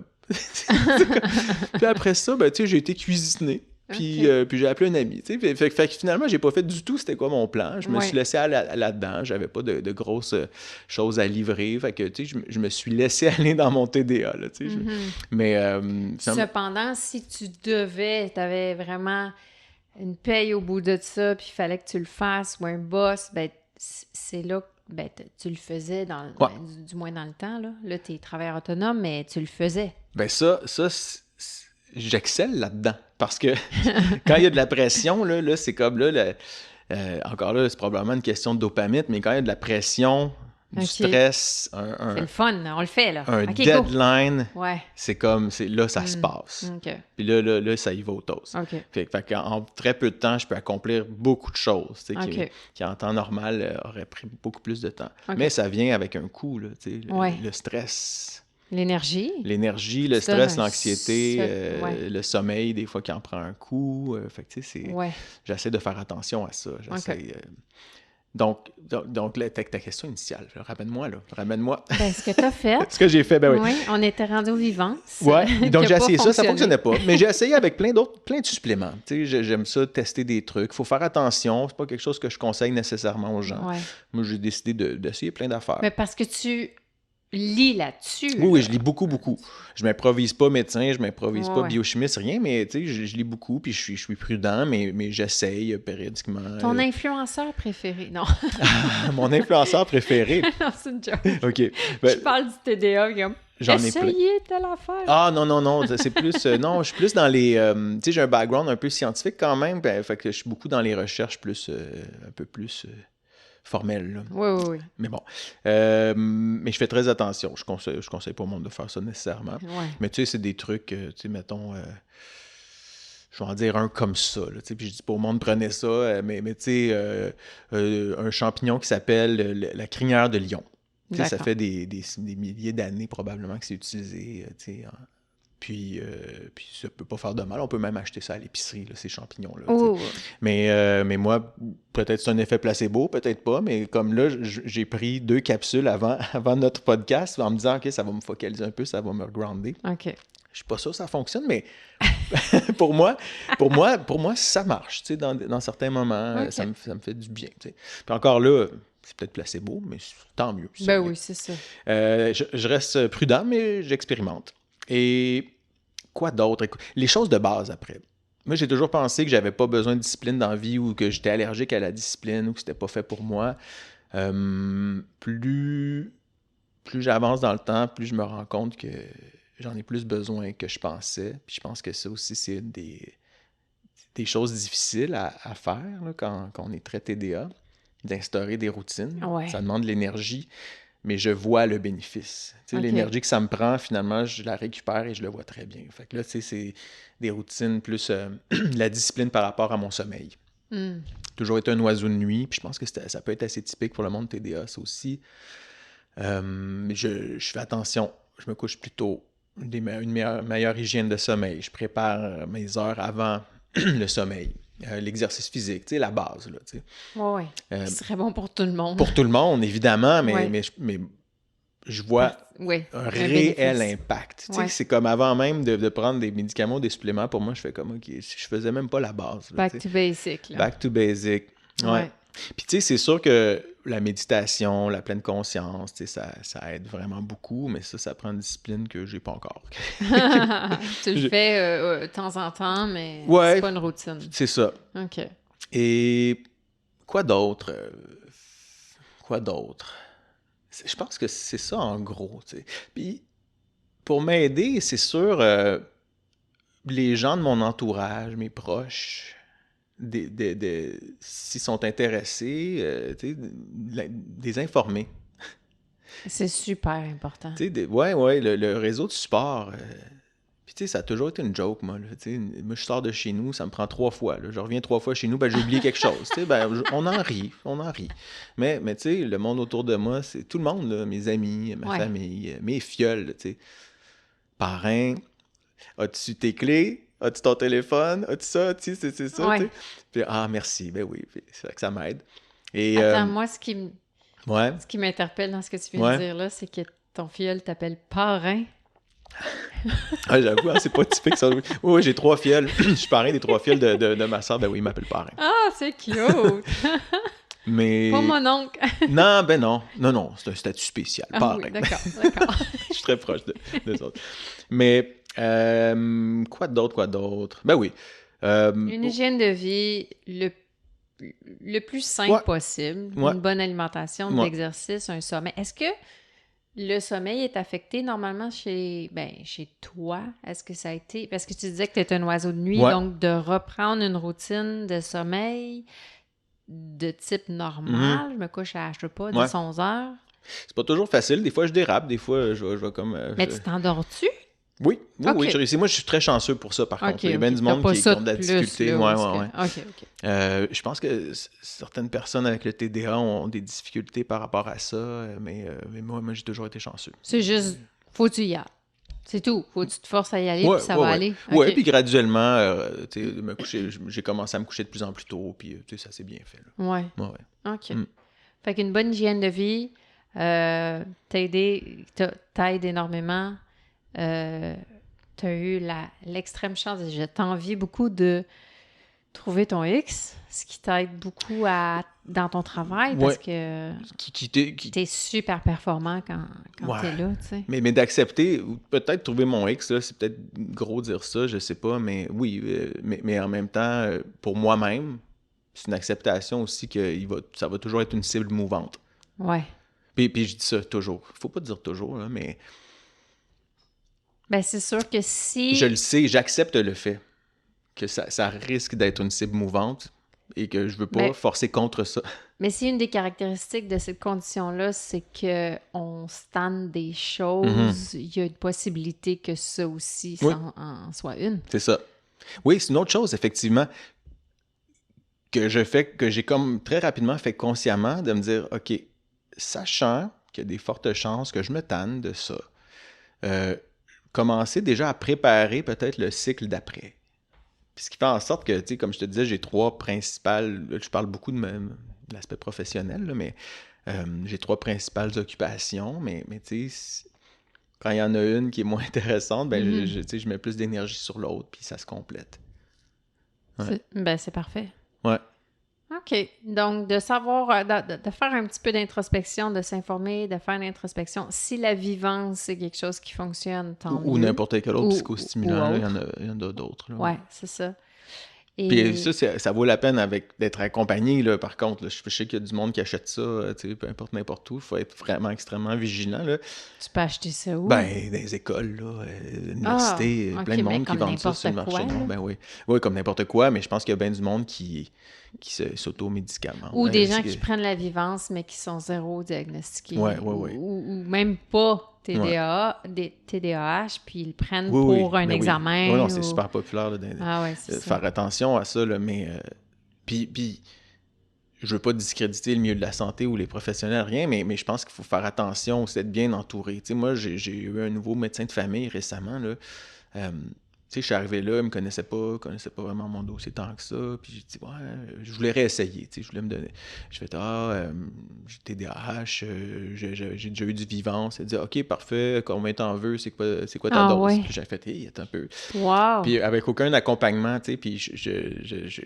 Speaker 3: Puis après ça, ben, tu sais, j'ai été cuisiner. Puis, puis j'ai appelé un ami. Tu sais, fait que finalement, j'ai pas fait du tout c'était quoi mon plan. Je me suis laissé aller là-dedans. J'avais pas de grosses choses à livrer. Fait que, tu sais, je me suis laissé aller dans mon TDA. Là, tu sais, mais,
Speaker 1: Cependant, si tu t'avais vraiment une paye au bout de ça, puis il fallait que tu le fasses, ou un boss, ben c'est là que tu le faisais, du moins dans le temps. Là, tu es travailleur autonome, mais tu le faisais.
Speaker 3: Ben ça j'excelle là-dedans. Parce que quand il y a de la pression, là c'est comme là, encore là, c'est probablement une question de dopamine, mais quand il y a de la pression, du stress,
Speaker 1: c'est le fun, on le fait, là.
Speaker 3: Un deadline,
Speaker 1: ouais.
Speaker 3: c'est comme, là, ça se passe. Puis là, ça y va au toast. Fait qu'en très peu de temps, je peux accomplir beaucoup de choses, qui en temps normal auraient pris beaucoup plus de temps. Mais ça vient avec un coût, là, le stress.
Speaker 1: L'énergie,
Speaker 3: le stress, l'anxiété, le sommeil, des fois, qui en prend un coup. Fait que, tu sais, j'essaie de faire attention à ça. Donc ta question initiale, ramène-moi.
Speaker 1: Ben, ce que tu as fait.
Speaker 3: Ce que j'ai fait, ben oui.
Speaker 1: Oui, on était rendu aux vivances.
Speaker 3: Oui, donc j'ai essayé ça fonctionnait pas. Mais j'ai essayé avec plein de suppléments. Tu sais, j'aime ça, tester des trucs. Il faut faire attention, c'est pas quelque chose que je conseille nécessairement aux gens. Moi, j'ai décidé d'essayer plein d'affaires.
Speaker 1: Mais parce que tu lis là-dessus.
Speaker 3: Oui, je lis beaucoup. Je m'improvise pas médecin, je m'improvise pas biochimiste, rien, mais tu sais, je lis beaucoup, puis je suis prudent, mais j'essaye périodiquement.
Speaker 1: Ton influenceur préféré? Non.
Speaker 3: Mon influenceur préféré?
Speaker 1: Non, c'est une joke.
Speaker 3: OK.
Speaker 1: Je parle du TDA, comme...
Speaker 3: J'en ai plein.
Speaker 1: Essayez telle affaire.
Speaker 3: Ah, non, c'est plus... non, je suis plus dans les... tu sais, j'ai un background un peu scientifique quand même, fait que je suis beaucoup dans les recherches plus... un peu plus... formel. Là.
Speaker 1: Oui.
Speaker 3: Mais bon. Mais je fais très attention. Je conseille pas au monde de faire ça nécessairement.
Speaker 1: Ouais.
Speaker 3: Mais tu sais, c'est des trucs, tu sais, mettons, je vais en dire un comme ça, là, tu sais, puis je dis pas au monde, prenez ça, mais tu sais, un champignon qui s'appelle la crinière de lion. Tu sais, ça
Speaker 1: D'accord.
Speaker 3: fait des milliers d'années probablement que c'est utilisé, tu sais, puis ça peut pas faire de mal. On peut même acheter ça à l'épicerie, là, ces champignons-là. Tu sais.
Speaker 1: Oh,
Speaker 3: Mais moi, peut-être c'est un effet placebo, peut-être pas, mais comme là, j'ai pris 2 capsules avant notre podcast en me disant, OK, ça va me focaliser un peu, ça va me grounder.
Speaker 1: OK.
Speaker 3: Je suis pas sûr que ça fonctionne, mais pour moi, ça marche, tu sais, dans certains moments,
Speaker 1: OK.
Speaker 3: ça me fait du bien, tu sais. Puis encore là, c'est peut-être placebo, mais tant mieux.
Speaker 1: Ben oui, c'est ça.
Speaker 3: Je reste prudent, mais j'expérimente. Et quoi d'autre? Les choses de base après. Moi, j'ai toujours pensé que j'avais pas besoin de discipline dans la vie ou que j'étais allergique à la discipline ou que c'était pas fait pour moi. Plus j'avance dans le temps, plus je me rends compte que j'en ai plus besoin que je pensais. Puis je pense que ça aussi, c'est une des choses difficiles à faire là, quand on est très TDA, d'instaurer des routines.
Speaker 1: Ouais.
Speaker 3: Ça demande de l'énergie, mais je vois le bénéfice. Tu sais,
Speaker 1: OK.
Speaker 3: l'énergie que ça me prend, finalement, je la récupère et je le vois très bien. Fait que là, tu sais, c'est des routines plus la discipline par rapport à mon sommeil. Toujours été un oiseau de nuit, puis je pense que ça peut être assez typique pour le monde TDA, ça aussi. Je fais attention, je me couche plus tôt, une meilleure hygiène de sommeil. Je prépare mes heures avant le sommeil. L'exercice physique, tu sais, la base, là, tu sais.
Speaker 1: Ouais. Ce serait bon pour tout le monde.
Speaker 3: Pour tout le monde, évidemment,
Speaker 1: Ouais.
Speaker 3: mais je vois
Speaker 1: Oui.
Speaker 3: un réel impact. Tu sais,
Speaker 1: Ouais.
Speaker 3: c'est comme avant même de prendre des médicaments ou des suppléments, pour moi, je fais comme, OK, je faisais même pas la base. Là,
Speaker 1: Back
Speaker 3: tu sais.
Speaker 1: to basic. Là.
Speaker 3: Back to basic. Ouais.
Speaker 1: Ouais.
Speaker 3: Puis tu sais, c'est sûr que la méditation, la pleine conscience, tu sais, ça aide vraiment beaucoup, mais ça prend une discipline que j'ai pas encore.
Speaker 1: Tu le fais de temps en temps, mais
Speaker 3: Ouais.
Speaker 1: c'est pas une routine.
Speaker 3: C'est ça.
Speaker 1: OK.
Speaker 3: Et quoi d'autre? Je pense que c'est ça en gros, tu sais. Puis pour m'aider, c'est sûr, les gens de mon entourage, mes proches, s'ils sont intéressés, tu sais, des informer.
Speaker 1: C'est super important.
Speaker 3: Tu sais, ouais, le réseau de support. Puis tu sais, ça a toujours été une joke, moi. Là, tu sais, moi, je sors de chez nous, ça me prend 3 fois. Là. Je reviens 3 fois chez nous, ben j'ai oublié quelque chose. Tu sais, ben, on en rit. Mais tu sais, le monde autour de moi, c'est tout le monde, là, mes amis, ma famille, mes fioles, là, tu sais. Parrain, as-tu tes clés? As-tu ton téléphone? As-tu ça? Tu sais, c'est ça, tu sais. Puis, merci, ben oui, c'est vrai que ça m'aide. Et,
Speaker 1: Attends, moi, ce qui m'interpelle dans ce que tu viens de
Speaker 3: Ouais.
Speaker 1: dire là, c'est que ton filleul t'appelle parrain.
Speaker 3: J'avoue, hein, c'est pas typique ça. Oui, j'ai 3 fioles. Je suis parrain des 3 fioles de ma soeur. Ben oui, il m'appelle parrain.
Speaker 1: Ah, c'est cute!
Speaker 3: Mais...
Speaker 1: Pas mon oncle.
Speaker 3: Non, ben non. Non, c'est un statut spécial.
Speaker 1: Ah
Speaker 3: Parrain.
Speaker 1: oui, d'accord.
Speaker 3: Je suis très proche de autres. Mais quoi d'autre? Ben oui.
Speaker 1: Une hygiène de vie le plus simple possible.
Speaker 3: Ouais.
Speaker 1: Une bonne alimentation, de
Speaker 3: Ouais.
Speaker 1: l'exercice, un sommeil. Est-ce que le sommeil est affecté normalement chez toi? Est-ce que ça a été... Parce que tu disais que tu es un oiseau de nuit,
Speaker 3: Ouais.
Speaker 1: donc de reprendre une routine de sommeil de type normal. Je me couche à, je sais pas, 10-11 heures.
Speaker 3: C'est pas toujours facile. Des fois, je dérape. Des fois, je vais comme...
Speaker 1: Mais tu t'endors-tu?
Speaker 3: Oui,
Speaker 1: Ok.
Speaker 3: je réussis. Moi, je suis très chanceux pour ça, par contre.
Speaker 1: Ok,
Speaker 3: Il y a bien du
Speaker 1: T'as
Speaker 3: monde
Speaker 1: pas
Speaker 3: qui
Speaker 1: ça
Speaker 3: ont de la
Speaker 1: de plus,
Speaker 3: difficulté.
Speaker 1: là,
Speaker 3: Ouais.
Speaker 1: OK.
Speaker 3: Je pense que certaines personnes avec le TDA ont des difficultés par rapport à ça, mais moi, j'ai toujours été chanceux.
Speaker 1: C'est juste, faut que tu y ailles. C'est tout. Faut que tu te forces à y aller, puis ça va aller.
Speaker 3: Oui,
Speaker 1: OK.
Speaker 3: puis graduellement, j'ai commencé à me coucher de plus en plus tôt, puis ça s'est bien fait. Là.
Speaker 1: Ouais.
Speaker 3: Ouais.
Speaker 1: OK. Fait qu'une bonne hygiène de vie t'aide énormément. T'as eu l'extrême chance, et je t'envie beaucoup de trouver ton X, ce qui t'aide beaucoup dans ton travail, parce que t'es super performant quand t'es là, tu sais.
Speaker 3: Mais d'accepter, ou peut-être trouver mon X, là, c'est peut-être gros dire ça, je sais pas, mais oui, mais en même temps, pour moi-même, c'est une acceptation aussi que ça va toujours être une cible mouvante.
Speaker 1: Ouais.
Speaker 3: Puis je dis ça toujours. Faut pas dire toujours, là, mais...
Speaker 1: Ben, c'est sûr que si...
Speaker 3: Je le sais, j'accepte le fait que ça risque d'être une cible mouvante et que je veux pas forcer contre ça.
Speaker 1: Mais si une des caractéristiques de cette condition-là, c'est qu'on stanne des choses, il y a une possibilité que ça aussi en soit une.
Speaker 3: C'est ça. Oui, c'est une autre chose, effectivement, que j'ai comme très rapidement fait consciemment de me dire, OK, sachant qu'il y a des fortes chances que je me tanne de ça, euh, commencer déjà à préparer peut-être le cycle d'après. Puis ce qui fait en sorte que, tu sais, comme je te disais, j'ai trois principales, je parle beaucoup de l'aspect professionnel, là, mais j'ai trois principales occupations, mais tu sais, quand il y en a une qui est moins intéressante, ben, tu sais, je mets plus d'énergie sur l'autre, puis ça se complète. Ouais.
Speaker 1: C'est parfait.
Speaker 3: Ouais.
Speaker 1: OK. Donc, de savoir, de faire un petit peu d'introspection, de s'informer, de faire une introspection. Si la vivance, c'est quelque chose qui fonctionne, tant
Speaker 3: Ou
Speaker 1: mieux.
Speaker 3: n'importe quel autre
Speaker 1: Ou
Speaker 3: psychostimulant, là,
Speaker 1: autre.
Speaker 3: il y en a d'autres. Là.
Speaker 1: Ouais, c'est ça.
Speaker 3: Puis
Speaker 1: Et
Speaker 3: ça vaut la peine d'être accompagné, là, par contre. Là. Je sais qu'il y a du monde qui achète ça, tu sais, peu importe n'importe où. Il faut être vraiment extrêmement vigilant. Là.
Speaker 1: tu peux acheter ça où?
Speaker 3: Ben, dans les écoles, là, l'université,
Speaker 1: OK,
Speaker 3: plein de
Speaker 1: mais
Speaker 3: monde qui
Speaker 1: comme
Speaker 3: vendent ça sur le
Speaker 1: n'importe
Speaker 3: marché
Speaker 1: quoi,
Speaker 3: noir.
Speaker 1: là.
Speaker 3: Ben oui. Oui, comme n'importe quoi, mais je pense qu'il y a bien du monde qui s'auto-médicamente.
Speaker 1: Ou des gens qui prennent la vivance, mais qui sont zéro diagnostiqués.
Speaker 3: Ouais.
Speaker 1: Ou même pas
Speaker 3: Ouais.
Speaker 1: des TDAH, puis ils le prennent
Speaker 3: Oui,
Speaker 1: pour un
Speaker 3: ben
Speaker 1: examen.
Speaker 3: Oui, non, c'est
Speaker 1: ou-
Speaker 3: super populaire là,
Speaker 1: Ah ouais, c'est ça.
Speaker 3: faire attention à ça, là, mais puis je veux pas discréditer le milieu de la santé ou les professionnels, rien, mais je pense qu'il faut faire attention aussi d'être bien entouré. Tu sais, moi, j'ai eu un nouveau médecin de famille récemment, là. Tu sais, je suis arrivé là, il me connaissait pas vraiment mon dossier tant que ça, puis j'ai dit, ouais, je voulais réessayer, tu sais, je voulais me donner. Je fais, j'ai TDAH, j'ai déjà eu du vivance. Il dit, OK, parfait, combien t'en veux, c'est quoi ta
Speaker 1: Ah
Speaker 3: dose?
Speaker 1: ouais.
Speaker 3: Puis j'ai fait, hey, attends un peu.
Speaker 1: Wow!
Speaker 3: Puis avec aucun accompagnement, tu sais, puis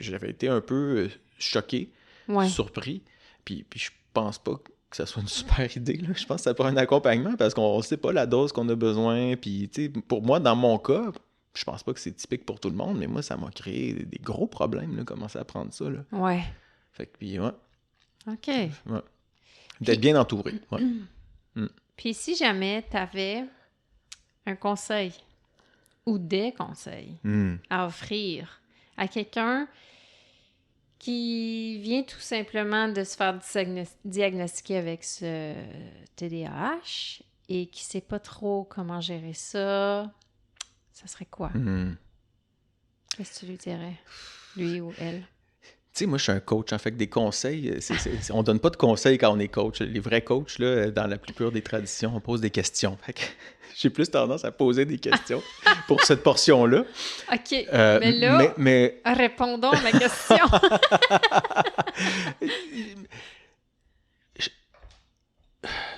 Speaker 3: j'avais été un peu choqué,
Speaker 1: Ouais.
Speaker 3: surpris, puis je pense pas que ça soit une super idée, là. Je pense que ça prend un accompagnement parce qu'on sait pas la dose qu'on a besoin, puis tu sais, pour moi, dans mon cas, je pense pas que c'est typique pour tout le monde, mais moi, ça m'a créé des gros problèmes, là, commencer à prendre ça, là.
Speaker 1: Ouais.
Speaker 3: Fait que, puis, ouais,
Speaker 1: OK.
Speaker 3: ouais.
Speaker 1: Puis-
Speaker 3: D'être bien entouré, ouais.
Speaker 1: Puis si jamais tu avais un conseil ou des conseils à offrir à quelqu'un qui vient tout simplement de se faire diagnostiquer avec ce TDAH et qui sait pas trop comment gérer ça, ça serait quoi? Qu'est-ce que tu lui dirais? Lui ou elle?
Speaker 3: Tu sais, moi, je suis un coach, en fait, que des conseils, on donne pas de conseils quand on est coach. Les vrais coachs, là, dans la plus pure des traditions, on pose des questions. Fait que j'ai plus tendance à poser des questions pour cette portion-là.
Speaker 1: OK, mais là,
Speaker 3: mais
Speaker 1: répondons à la question.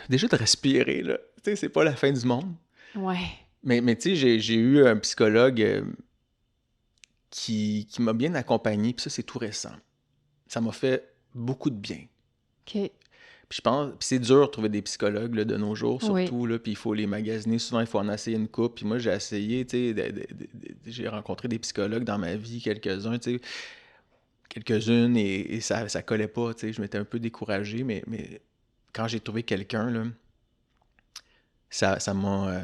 Speaker 3: déjà de respirer, là, tu sais, c'est pas la fin du monde.
Speaker 1: Ouais.
Speaker 3: Mais tu sais, j'ai eu un psychologue qui m'a bien accompagné, puis ça, c'est tout récent. Ça m'a fait beaucoup de bien.
Speaker 1: OK.
Speaker 3: Puis je pense, puis c'est dur de trouver des psychologues là, de nos jours, surtout,
Speaker 1: Oui.
Speaker 3: là, puis il faut les magasiner. Souvent, il faut en essayer une couple. Puis moi, j'ai essayé, tu sais, j'ai rencontré des psychologues dans ma vie, quelques-uns, tu sais, quelques-unes, et ça collait pas, tu sais. Je m'étais un peu découragé, mais quand j'ai trouvé quelqu'un, là, ça m'a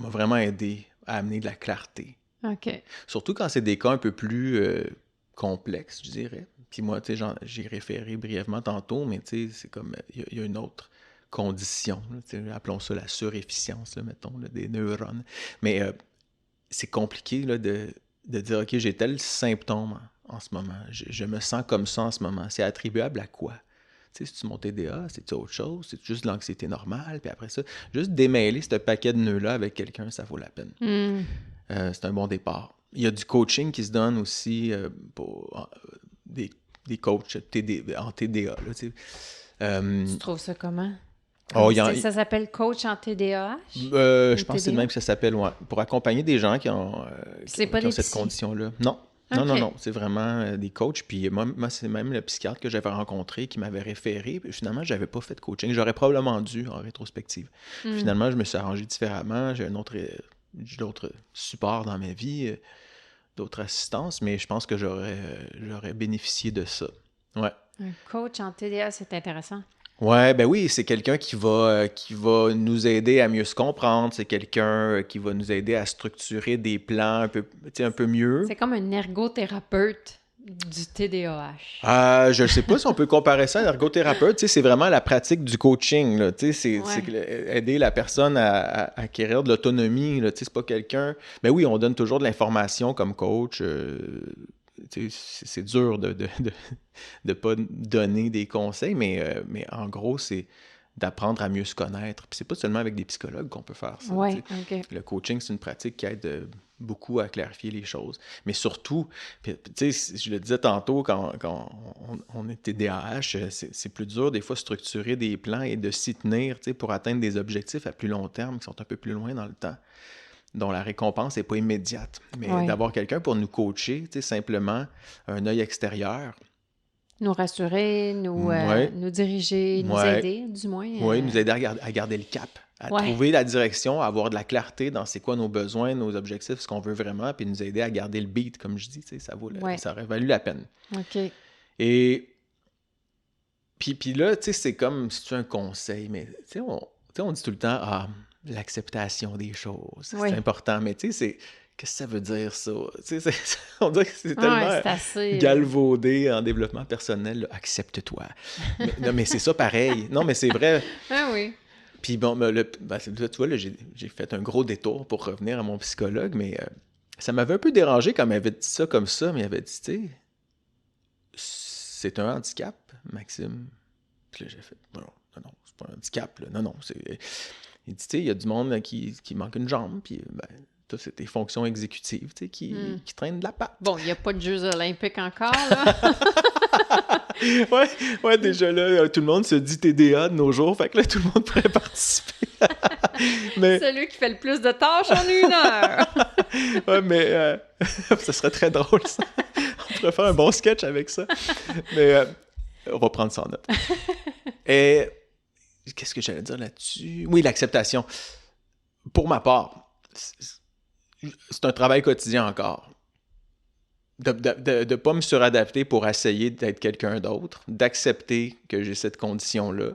Speaker 3: vraiment aidé à amener de la clarté.
Speaker 1: OK.
Speaker 3: Surtout quand c'est des cas un peu plus complexes, je dirais. Puis moi, tu sais, j'ai référé brièvement tantôt, mais tu sais, c'est comme, il y a une autre condition, là, tu sais, appelons ça la surefficience, là, mettons, là, des neurones. Mais c'est compliqué là, de dire, OK, j'ai tel symptôme en ce moment, je me sens comme ça en ce moment. C'est attribuable à quoi? Tu sais, c'est-tu mon TDA? C'est-tu autre chose? C'est juste de l'anxiété normale? Puis après ça, juste démêler ce paquet de nœuds-là avec quelqu'un, ça vaut la peine. C'est un bon départ. Il y a du coaching qui se donne aussi pour des coachs en TDA. Là, tu sais.
Speaker 1: Tu trouves ça comment? Ça s'appelle coach en TDAH?
Speaker 3: Je pense que c'est le même que ça s'appelle, ouais, pour accompagner des gens qui ont cette condition-là. Non.
Speaker 1: Okay.
Speaker 3: Non, c'est vraiment des coachs. Puis moi, c'est même le psychiatre que j'avais rencontré qui m'avait référé. Puis finalement, je n'avais pas fait de coaching. J'aurais probablement dû en rétrospective. Finalement, je me suis arrangé différemment. J'ai d'autres supports dans ma vie, d'autres assistances, mais je pense que j'aurais bénéficié de ça. Ouais.
Speaker 1: Un coach en TDA, c'est intéressant.
Speaker 3: Ouais, ben oui, c'est quelqu'un qui va nous aider à mieux se comprendre. C'est quelqu'un qui va nous aider à structurer des plans un peu mieux.
Speaker 1: C'est comme un ergothérapeute Du TDAH.
Speaker 3: Je ne sais pas si on peut comparer ça à l'ergothérapeute. Tu sais, c'est vraiment la pratique du coaching. Là. Tu sais,
Speaker 1: Ouais.
Speaker 3: aider la personne à acquérir de l'autonomie. Là. Tu sais, c'est pas quelqu'un... Mais oui, on donne toujours de l'information comme coach. Tu sais, c'est dur de pas donner des conseils, mais en gros, c'est d'apprendre à mieux se connaître. Puis c'est pas seulement avec des psychologues qu'on peut faire ça. Tu
Speaker 1: Ouais,
Speaker 3: sais.
Speaker 1: OK.
Speaker 3: Le coaching, c'est une pratique qui aide beaucoup à clarifier les choses. Mais surtout, tu sais, je le disais tantôt, quand on est TDAH, c'est plus dur des fois de structurer des plans et de s'y tenir, tu sais, pour atteindre des objectifs à plus long terme qui sont un peu plus loin dans le temps, dont la récompense n'est pas immédiate. Mais
Speaker 1: Ouais.
Speaker 3: d'avoir quelqu'un pour nous coacher, tu sais, simplement un œil extérieur,
Speaker 1: Nous rassurer,
Speaker 3: ouais,
Speaker 1: nous diriger, nous
Speaker 3: ouais,
Speaker 1: aider, du moins.
Speaker 3: oui, nous aider à garder le cap, à
Speaker 1: Ouais.
Speaker 3: trouver la direction, à avoir de la clarté dans c'est quoi nos besoins, nos objectifs, ce qu'on veut vraiment, puis nous aider à garder le beat, comme je dis, tu sais,
Speaker 1: Ouais.
Speaker 3: ça aurait valu la peine.
Speaker 1: OK.
Speaker 3: Et puis là, tu sais, c'est comme si tu as un conseil, mais tu sais, on dit tout le temps, l'acceptation des choses,
Speaker 1: Oui.
Speaker 3: c'est important, mais tu sais, qu'est-ce que ça veut dire, ça? Tu sais, on dirait que c'est
Speaker 1: Ouais,
Speaker 3: tellement
Speaker 1: c'est assez...
Speaker 3: galvaudé en développement personnel, là, accepte-toi. Non, mais c'est ça pareil. Non, mais c'est vrai.
Speaker 1: Ah oui.
Speaker 3: Puis bon, là, tu vois, là, j'ai fait un gros détour pour revenir à mon psychologue, mais ça m'avait un peu dérangé quand il m'avait dit ça comme ça, mais il avait dit, tu sais, c'est un handicap, Maxime. Puis là, j'ai fait, non, c'est pas un handicap, là. Non, c'est... Il dit, tu sais, il y a du monde là, qui manque une jambe, puis ben, toi, c'est tes fonctions exécutives, tu sais, qui traînent de la patte.
Speaker 1: Bon, il n'y a pas de Jeux olympiques encore, là.
Speaker 3: ouais, déjà là, tout le monde se dit TDA de nos jours, fait que là, tout le monde pourrait participer. Mais...
Speaker 1: Celui qui fait le plus de tâches en 1 heure.
Speaker 3: Ouais, mais ça serait très drôle, ça. On pourrait faire un bon sketch avec ça. Mais on va prendre ça en note. Et qu'est-ce que j'allais dire là-dessus? Oui, l'acceptation. Pour ma part, c'est un travail quotidien encore. De ne pas me suradapter pour essayer d'être quelqu'un d'autre, d'accepter que j'ai cette condition-là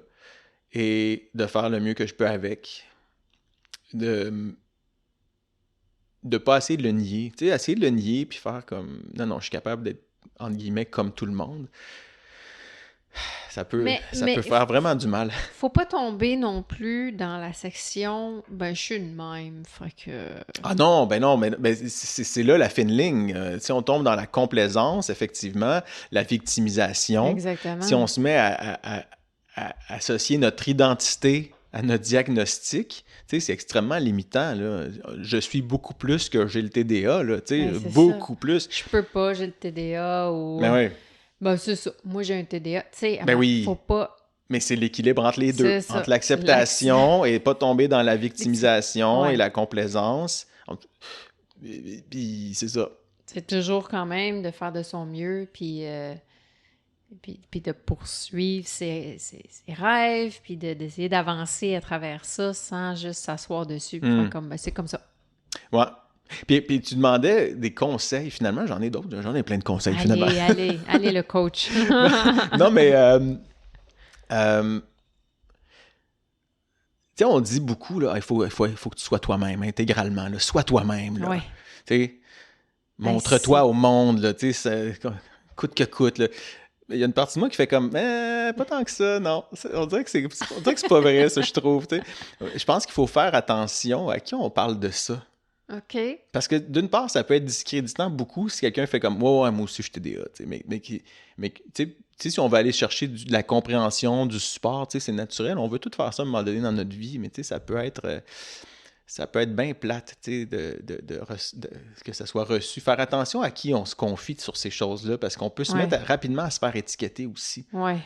Speaker 3: et de faire le mieux que je peux avec. De pas essayer de le nier. Tu sais, essayer de le nier puis faire comme non, je suis capable d'être, entre guillemets, comme tout le monde. Ça peut faire vraiment du mal.
Speaker 1: Faut pas tomber non plus dans la section « ben, je suis de même », fait que...
Speaker 3: Ah non, mais c'est là la fine ligne. Si on tombe dans la complaisance, effectivement, la victimisation,
Speaker 1: Exactement.
Speaker 3: si on se met à associer notre identité à notre diagnostic, tu sais, c'est extrêmement limitant, là. Je suis beaucoup plus que j'ai le TDA, là, tu sais, beaucoup plus.
Speaker 1: Je peux pas, j'ai le TDA ou...
Speaker 3: Mais oui.
Speaker 1: Ben, c'est ça. Moi, j'ai un TDA. Tu sais,
Speaker 3: Ben oui.
Speaker 1: faut pas...
Speaker 3: Mais c'est l'équilibre entre les deux,
Speaker 1: C'est ça.
Speaker 3: entre l'acceptation et pas tomber dans la victimisation et la complaisance. Puis c'est ça.
Speaker 1: C'est toujours quand même de faire de son mieux, puis de poursuivre ses rêves, puis d'essayer d'avancer à travers ça sans juste s'asseoir dessus. Puis faire comme, ben, c'est comme ça.
Speaker 3: Ouais. Puis tu demandais des conseils. Finalement, j'en ai d'autres. J'en ai plein de conseils, finalement.
Speaker 1: Allez, le coach.
Speaker 3: Non, mais... tu sais, on dit beaucoup, là, il faut que tu sois toi-même, intégralement. Là. Sois toi-même. Là.
Speaker 1: Ouais.
Speaker 3: Tu sais, montre-toi au monde, là, tu sais, coûte que coûte. Là. Il y a une partie de moi qui fait comme pas tant que ça, non. On dirait que c'est pas vrai, ça, je trouve. Tu sais. Je pense qu'il faut faire attention à qui on parle de ça.
Speaker 1: OK.
Speaker 3: Parce que d'une part, ça peut être discréditant beaucoup si quelqu'un fait comme ouais, moi aussi je suis TDA. Mais tu sais, si on veut aller chercher de la compréhension, du support, c'est naturel. On veut tout faire ça à un moment donné dans notre vie, mais ça peut être bien plate, que ça soit reçu. Faire attention à qui on se confie sur ces choses-là, parce qu'on peut se mettre rapidement à se faire étiqueter aussi.
Speaker 1: Ouais.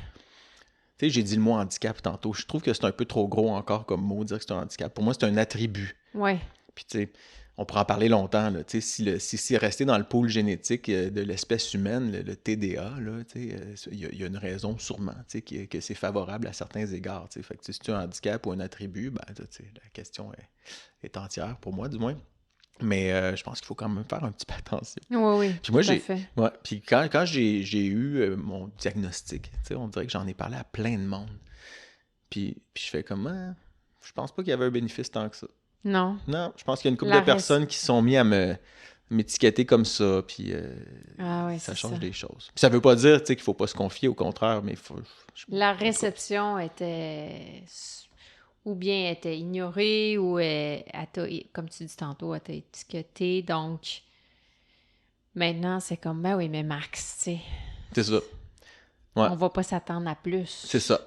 Speaker 3: Tu sais, j'ai dit le mot handicap tantôt. Je trouve que c'est un peu trop gros encore comme mot, dire que c'est un handicap. Pour moi, c'est un attribut.
Speaker 1: Ouais.
Speaker 3: Puis tu sais, on pourra en parler longtemps. Là, si c'est resté dans le pôle génétique de l'espèce humaine, le TDA, il y a une raison sûrement que c'est favorable à certains égards. Fait que si c'est un handicap ou un attribut, ben, la question est entière, pour moi du moins. Mais je pense qu'il faut quand même faire un petit peu attention.
Speaker 1: Oui,
Speaker 3: puis moi,
Speaker 1: tout à fait.
Speaker 3: Ouais, puis quand j'ai eu mon diagnostic, on dirait que j'en ai parlé à plein de monde. Puis je fais comme, je pense pas qu'il y avait un bénéfice tant que ça.
Speaker 1: Non.
Speaker 3: Non, je pense qu'il y a une couple de personnes qui se sont mis à me m'étiqueter comme ça, puis
Speaker 1: Ah oui,
Speaker 3: ça
Speaker 1: c'est
Speaker 3: change
Speaker 1: ça.
Speaker 3: des choses. Puis ça veut pas dire, tu sais, qu'il faut pas se confier, au contraire, mais il faut...
Speaker 1: La réception était... ou bien elle était ignorée, ou elle t'a, comme tu dis tantôt, elle t'a étiqueté. Donc, maintenant, c'est comme, ben oui, mais Max, tu sais,
Speaker 3: C'est ça. Ouais.
Speaker 1: on va pas s'attendre à plus.
Speaker 3: C'est ça.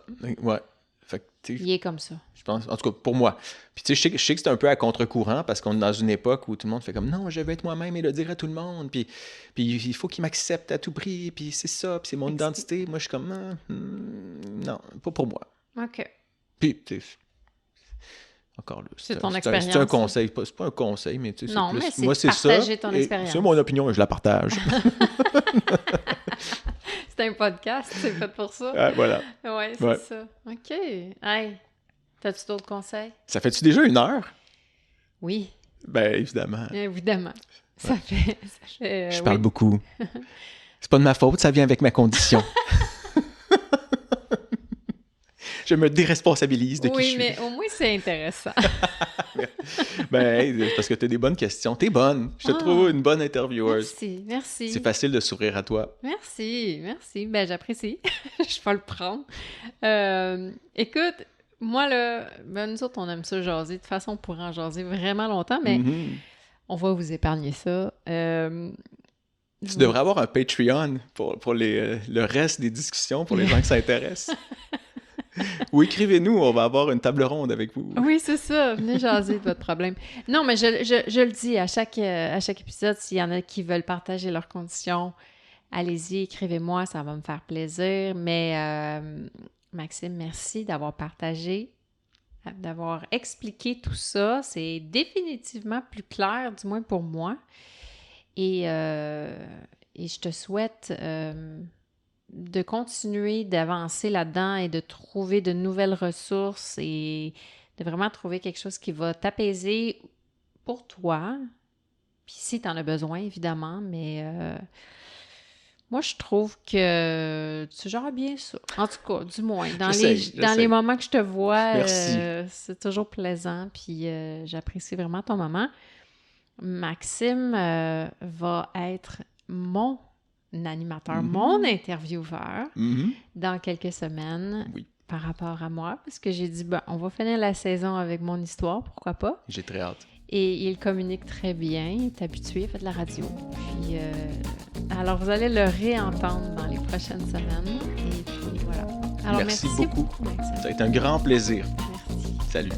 Speaker 3: Ouais. Fait que, tu sais,
Speaker 1: Il est comme ça.
Speaker 3: je pense, en tout cas, pour moi. Puis, tu sais, je sais que c'est un peu à contre-courant parce qu'on est dans une époque où tout le monde fait comme non, je vais être moi-même et le dire à tout le monde. Puis il faut qu'il m'accepte à tout prix. Puis c'est ça. Puis c'est mon identité. Moi, je suis comme non, pas pour moi.
Speaker 1: OK.
Speaker 3: Puis, tu sais, encore là.
Speaker 1: C'est ton
Speaker 3: C'est
Speaker 1: expérience.
Speaker 3: un conseil. C'est pas un conseil, mais tu sais,
Speaker 1: Non,
Speaker 3: c'est plus.
Speaker 1: mais c'est
Speaker 3: Moi, c'est ça.
Speaker 1: partager ton
Speaker 3: et
Speaker 1: expérience.
Speaker 3: C'est mon opinion et je la partage.
Speaker 1: C'est un podcast, c'est fait pour ça.
Speaker 3: Ah, voilà.
Speaker 1: Ouais, c'est
Speaker 3: Ouais.
Speaker 1: ça. OK. Hey, t'as-tu d'autres conseils?
Speaker 3: Ça fait-tu déjà 1 heure?
Speaker 1: Oui,
Speaker 3: Ben, évidemment.
Speaker 1: évidemment. Ça fait
Speaker 3: Je parle
Speaker 1: oui.
Speaker 3: beaucoup. C'est pas de ma faute, ça vient avec ma condition. Je me déresponsabilise de qui je
Speaker 1: Oui,
Speaker 3: suis.
Speaker 1: mais au moins, c'est intéressant.
Speaker 3: Ben, hey, parce que t'as des bonnes questions. T'es bonne. Je te
Speaker 1: Ah.
Speaker 3: trouve une bonne interviewer.
Speaker 1: Merci.
Speaker 3: C'est facile de sourire à toi.
Speaker 1: Merci. Ben, j'apprécie. Je vais le prendre. Écoute, moi, là, ben, nous autres, on aime ça jaser. De toute façon, on pourrait en jaser vraiment longtemps, mais
Speaker 3: Mhm.
Speaker 1: on va vous épargner ça.
Speaker 3: Tu devrais avoir un Patreon pour le reste des discussions, pour les gens qui s'intéressent. Ou écrivez-nous, on va avoir une table ronde avec vous.
Speaker 1: Oui, c'est ça. Venez jaser de votre problème. Non, mais je le dis à chaque épisode, s'il y en a qui veulent partager leurs conditions, allez-y, écrivez-moi, ça va me faire plaisir. Mais Maxime, merci d'avoir partagé, d'avoir expliqué tout ça. C'est définitivement plus clair, du moins pour moi. Et je te souhaite de continuer d'avancer là-dedans et de trouver de nouvelles ressources et de vraiment trouver quelque chose qui va t'apaiser pour toi. Puis si tu en as besoin, évidemment, mais moi, je trouve que tu gères bien ça. En tout cas, du moins, dans les moments que je te vois, c'est toujours plaisant, puis j'apprécie vraiment ton moment. Maxime va être mon animateur, mon intervieweur dans quelques semaines par rapport à moi, parce que j'ai dit, ben, on va finir la saison avec mon histoire, pourquoi pas?
Speaker 3: J'ai très hâte.
Speaker 1: Et il communique très bien, il est habitué, il fait de la radio. Puis, alors, vous allez le réentendre dans les prochaines semaines. Et puis, voilà. Alors, merci beaucoup, Maxime.
Speaker 3: Ça a été un grand plaisir.
Speaker 1: Merci.
Speaker 3: Salut.